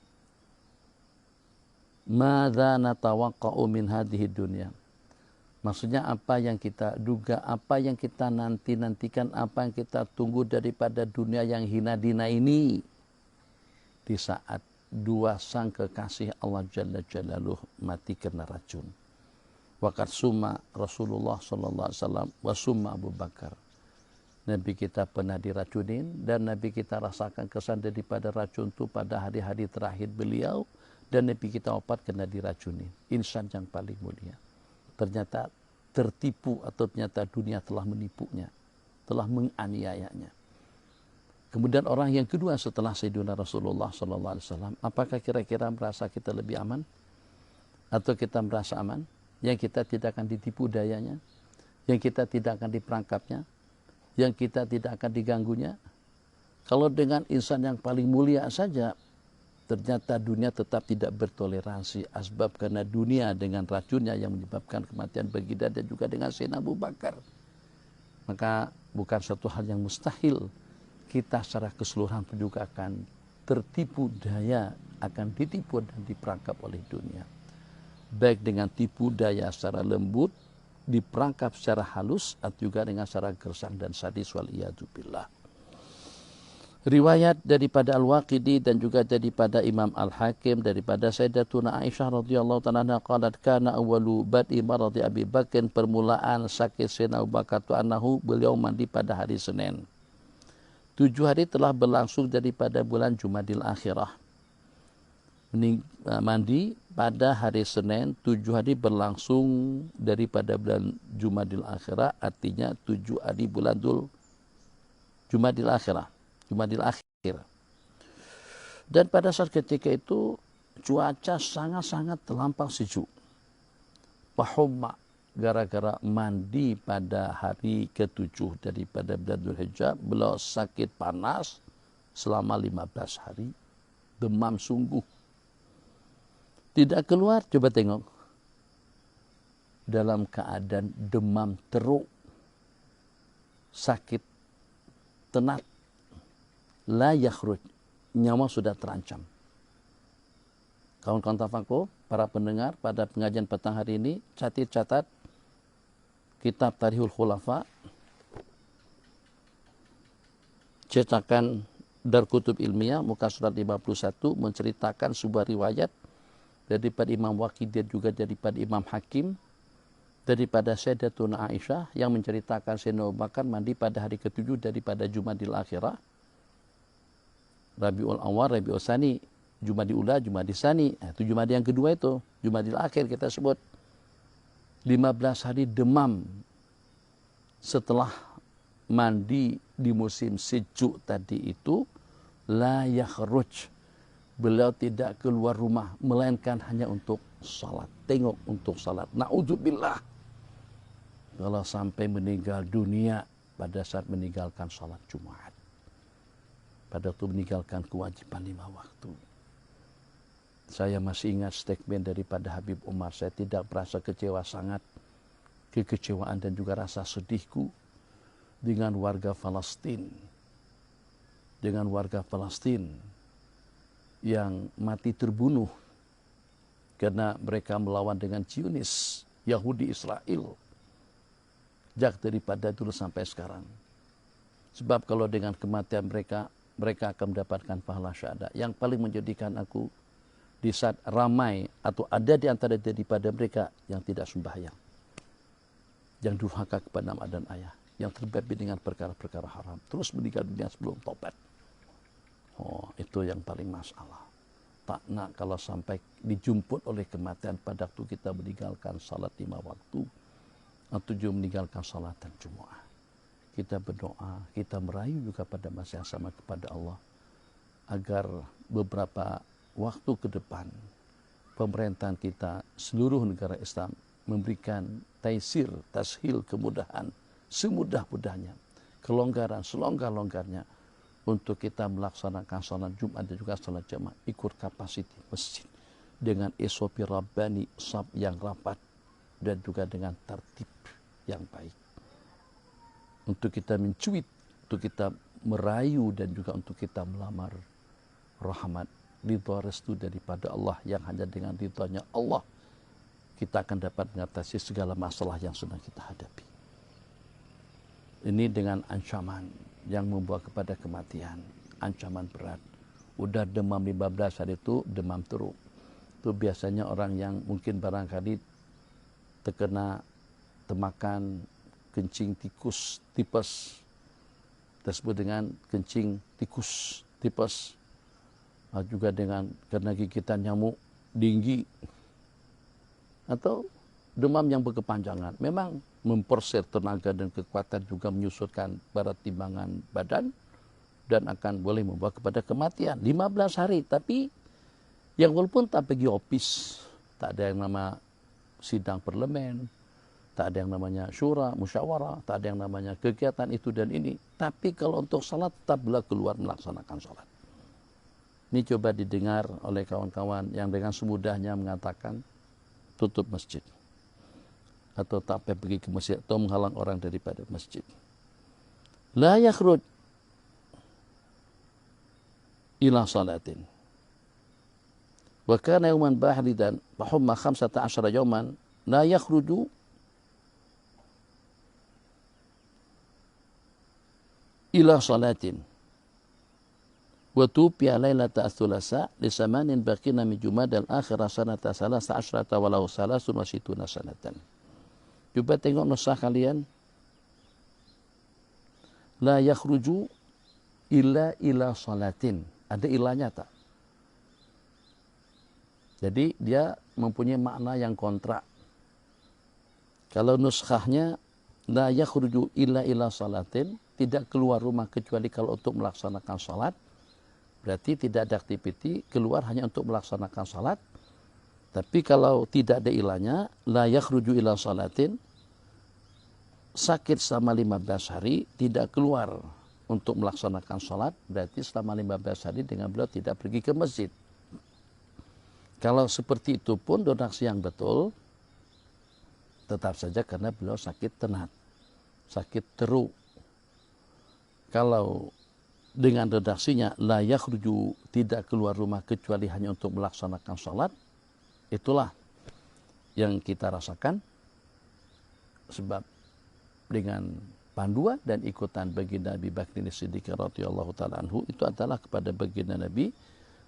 Madza natawaqqa'u min hadhihi dunya, maksudnya apa yang kita duga, apa yang kita nantikan, apa yang kita tunggu daripada dunia yang hina dina ini. Di saat dua sang kekasih Allah Jalla Jalaluh mati kena racun. Waqad summa Rasulullah sallallahu alaihi wasallam wa summa Abu Bakar. Nabi kita pernah diracunin dan Nabi kita rasakan kesan daripada racun itu pada hari-hari terakhir beliau, dan Nabi kita wafat kena diracunin. Insan yang paling mulia. Ternyata tertipu atau ternyata dunia telah menipunya, telah menganiayanya. Kemudian orang yang kedua setelah Sayyidina Rasulullah SAW, apakah kira-kira merasa kita lebih aman? Atau kita merasa aman? Yang kita tidak akan ditipu dayanya? Yang kita tidak akan diperangkapnya? Yang kita tidak akan diganggunya? Kalau dengan insan yang paling mulia saja, ternyata dunia tetap tidak bertoleransi. Asbab karena dunia dengan racunnya yang menyebabkan kematian baginda dan juga dengan Sayyidina Abu Bakar. Maka bukan satu hal yang mustahil kita secara keseluruhan juga akan tertipu daya, akan ditipu dan diperangkap oleh dunia. Baik dengan tipu daya secara lembut diperangkap secara halus atau juga dengan secara gersang dan sadis, wal iyadu billah. Riwayat daripada Al-Waqidi dan juga daripada Imam Al-Hakim daripada Sayyidatuna Aisyah radhiyallahu ta'ala anha qalat kana awwalu bad'i maradi Abi Bakr, permulaan sakit Sayyidina Abu Bakar tu annahu, beliau mandi pada hari Senin. 7 hari telah berlangsung daripada bulan Jumadil Akhirah. Mandi pada hari Senin, 7 hari berlangsung daripada bulan Jumadil Akhirah, artinya 7 hari bulan Jumadil Akhirah. Jumadil Akhir. Dan pada saat ketika itu cuaca sangat-sangat terlampau sejuk. Pahumma, gara-gara mandi pada hari ke-7 daripada bulan Dzulhijjah, beliau sakit panas selama 15 hari. Demam sungguh. Tidak keluar, coba tengok. Dalam keadaan demam teruk. Sakit tenat. La yakhruj, nyawa sudah terancam. Kawan-kawan tafakur, para pendengar pada pengajian petang hari ini, catat kitab Tarikhul Khulafa, cetakan Darqutub Ilmiah, muka surat 51, menceritakan sebuah riwayat daripada Imam Waqidi juga daripada Imam Hakim, daripada Sayyidatuna Aisyah yang menceritakan Sayyidina Abu Bakar mandi pada hari ke-7 daripada Jumadil Akhirah, Rabiul Awal, Rabiul Tsani, Jumadil Ula, Jumadil Tsani. Itu Jumadil yang kedua itu, Jumadil Akhir kita sebut. 15 hari demam setelah mandi di musim sejuk tadi itu, la yakhruj. Beliau tidak keluar rumah melainkan hanya untuk salat. Tengok, untuk salat. Na'udzubillah. Kalau sampai meninggal dunia pada saat meninggalkan salat Jumat. Pada waktu meninggalkan kewajiban 5 waktu. Saya masih ingat statement daripada Habib Umar. Saya tidak merasa kecewa sangat. Kekecewaan dan juga rasa sedihku dengan warga Palestin. Dengan warga Palestin yang mati terbunuh karena mereka melawan dengan Zionis, Yahudi Israel. Sejak daripada dulu sampai sekarang. Sebab kalau dengan kematian mereka akan mendapatkan pahala syahadat. Yang paling menjadikan aku di saat ramai atau ada di antara daripada mereka yang tidak sembahyang, yang durhaka kepada nama dan ayah, yang terbabi dengan perkara-perkara haram, terus meninggal dunia sebelum taubat. Oh, itu yang paling masalah. Tak nak kalau sampai dijemput oleh kematian pada waktu kita meninggalkan salat 5 waktu atau juga meninggalkan salat dan Jumat. Kita berdoa, kita merayu juga pada masa yang sama kepada Allah agar beberapa waktu ke depan pemerintahan kita, seluruh negara Islam memberikan taisir, tashil, kemudahan semudah-mudahnya, kelonggaran selonggar-longgarnya untuk kita melaksanakan salat Jumat dan juga salat jamaah ikut kapasiti masjid dengan SOP Rabbani, saf yang rapat dan juga dengan tertib yang baik. Untuk kita mencuit, untuk kita merayu dan juga untuk kita melamar rahmat, ridha, restu daripada Allah yang hanya dengan ridhanya Allah kita akan dapat mengatasi segala masalah yang sedang kita hadapi. Ini dengan ancaman yang membawa kepada kematian, ancaman berat. Udah demam 15 hari itu demam teruk. Itu biasanya orang yang mungkin barangkali terkena temakan kencing tikus tipes, tersebut dengan kencing tikus tipes, juga dengan karena gigitan nyamuk dinggi atau demam yang berkepanjangan. Memang memperser tenaga dan kekuatan, juga menyusutkan berat timbangan badan dan akan boleh membawa kepada kematian. 15 hari, tapi yang walaupun tak pergi opis, tak ada yang nama sidang parlemen, tak ada yang namanya syura, musyawarah, tak ada yang namanya kegiatan itu dan ini. Tapi kalau untuk salat tetaplah keluar melaksanakan salat. Ini coba didengar oleh kawan-kawan yang dengan semudahnya mengatakan tutup masjid. Atau tak pergi ke masjid atau menghalang orang daripada masjid. La yakhruj ila salatin. Wa kana yawman bahridan fa humma 15 yawman la yakhruju ila salatin wa tufiya lailata ats-tsulasa li samanin baqina min jumadal akhirah sanata salasa asyrata walau salasun wa situna sanatan. Coba tengok nusah kalian. La yakhruju ila salatin. Ada ilahnya tak? Jadi dia mempunyai makna yang kontrak. Kalau nuskhahnya la yakhruju ila salatin, tidak keluar rumah kecuali kalau untuk melaksanakan salat, berarti tidak ada aktiviti, keluar hanya untuk melaksanakan salat. Tapi kalau tidak ada ilahnya, la yakhruju ila salatin, sakit selama 15 hari, tidak keluar untuk melaksanakan salat, berarti selama 15 hari dengan beliau tidak pergi ke masjid. Kalau seperti itu pun donasi yang betul, tetap saja karena beliau sakit tenat, sakit teruk. Kalau dengan redaksinya la yakhruju, tidak keluar rumah kecuali hanya untuk melaksanakan salat, itulah yang kita rasakan. Sebab dengan panduan dan ikutan baginda Abi Bakr As-Siddiq radhiyallahu taala anhu, itu adalah kepada baginda Nabi,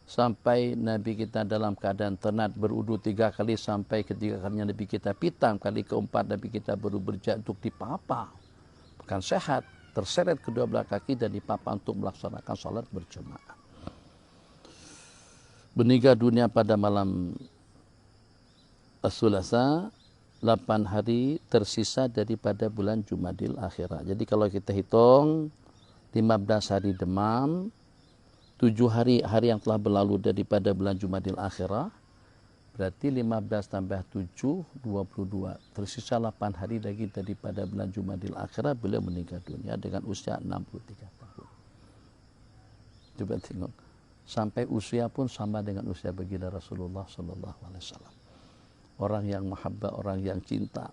sampai Nabi kita dalam keadaan tenat berudu 3 kali, sampai ketiga kalinya Nabi kita pitam, kali keempat Nabi kita baru berjak untuk dipapa, bukan sehat, terseret kedua belah kaki dan dipapa untuk melaksanakan salat berjamaah. Meninggal dunia pada malam As-Sulasa, 8 hari tersisa daripada bulan Jumadil Akhirah. Jadi kalau kita hitung 15 hari demam, 7 hari yang telah berlalu daripada bulan Jumadil Akhirah, berarti 15 tambah 7, 22. Tersisa 8 hari lagi daripada bulan Jumadil Akhirah, beliau meninggal dunia dengan usia 63 tahun. Coba tengok, sampai usia pun sama dengan usia baginda Rasulullah SAW. Orang yang mahabbah, orang yang cinta,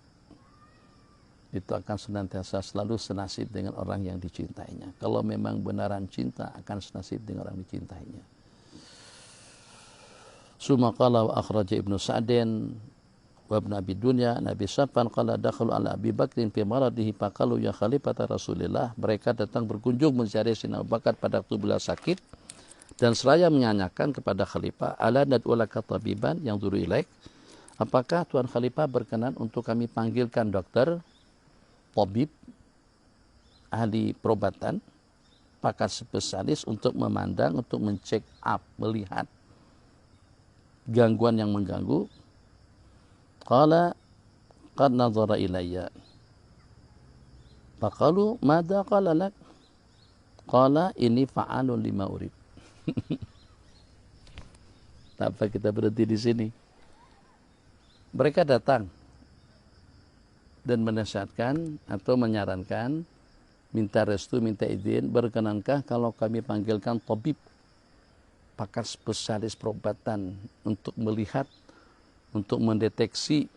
itu akan senantiasa selalu senasib dengan orang yang dicintainya. Kalau memang benaran cinta, akan senasib dengan orang dicintainya. Summa qala wa akhraja Ibnu Sa'din wa Ibnu Abi Dunya Nabi Safan qala dakhalu ala Abi Bakrin fi maradihi faqalu ya khalifata Rasulillah. Mereka datang berkunjung mencari Sayyidina Abu Bakar pada waktu beliau sakit, dan seraya menyanyikan kepada khalifah, ala nad'ulaka tabiban yang duru ilaik, apakah Tuan Khalifah berkenan untuk kami panggilkan dokter, tabib, ahli perobatan, pakar spesialis untuk memandang, untuk mencek up, melihat gangguan yang mengganggu. Qala qad nadhara ilayya. Faqalu madza qala lak? Qala ini fa'alun lima urid. Kenapa kita berhenti di sini? Mereka datang dan menasihatkan atau menyarankan, minta restu, minta izin, berkenankah kalau kami panggilkan tabib, pakar spesialis perobatan, untuk melihat, untuk mendeteksi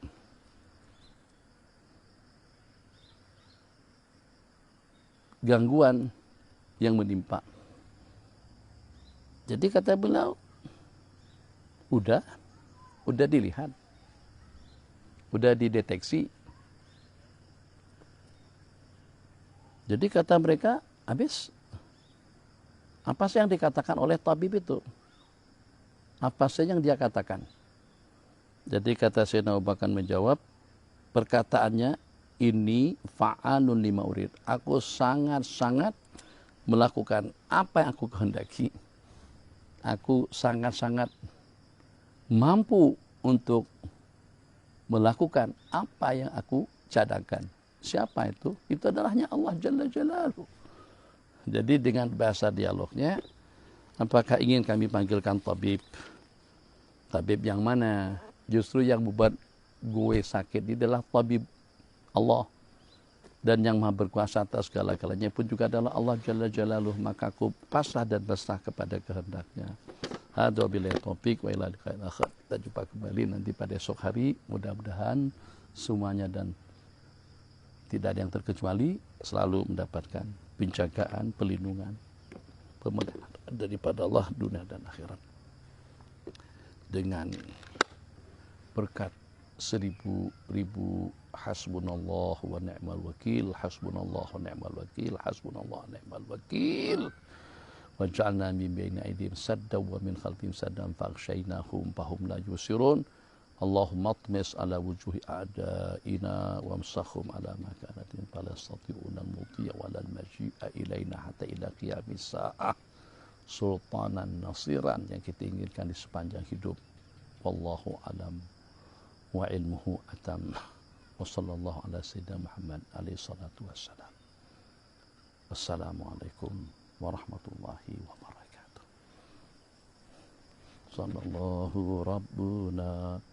gangguan yang menimpa. Jadi kata beliau, udah dilihat, udah dideteksi. Jadi kata mereka, habis apa sih yang dikatakan oleh tabib itu? Apa sih yang dia katakan? Jadi kata Sayyidina Abu Bakar menjawab, perkataannya, ini fa'alun lima urid. Aku sangat-sangat melakukan apa yang aku kehendaki. Aku sangat-sangat mampu untuk melakukan apa yang aku cadangkan. Siapa itu? Itu adalahnya Allah Jalla Jalaluhu. Jadi dengan bahasa dialognya, apakah ingin kami panggilkan tabib? Tabib yang mana? Justru yang membuat gue sakit ini adalah tabib Allah. Dan yang maha berkuasa atas segala-galanya pun juga adalah Allah Jalla Jalaluhu. Maka aku pasrah dan berserah kepada kehendaknya. Hadza billahi taufik wa ila liqa'il akhir. Kita jumpa kembali nanti pada esok hari. Mudah-mudahan semuanya dan tidak ada yang terkecuali selalu mendapatkan penjagaan, pelindungan, pemeliharaan daripada Allah dunia dan akhirat. Dengan berkat seribu hasbunallah wa ni'mal wakil, hasbunallah wa ni'mal wakil, hasbunallah wa ni'mal wakil. Waj'alna min bayni aydihim saddan wa min khalfihim saddan faghshaynahum fahum la yusirun. Allahumma atmis ala wujuhi a'daina wamsahum ala makanatin fala yastati'una al-mudhi'a wala al-maji'a ilaina hatta ila qiyamis sa'ah. Sultanan nasiran yang kita inginkan di sepanjang hidup. Wallahu alam wa ilmuhu atam. Wa sallallahu ala sayyidina Muhammad alaihi salatu wassalam. Wassalamualaikum warahmatullahi wabarakatuh. Sallallahu rabbuna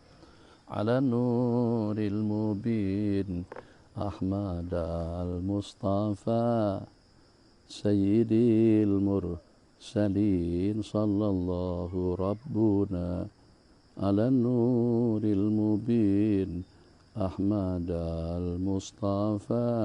ala nuril mubin Ahmad al-Mustafa Sayyidil mursalin. Sallallahu rabbuna ala nuril mubin Ahmad al-Mustafa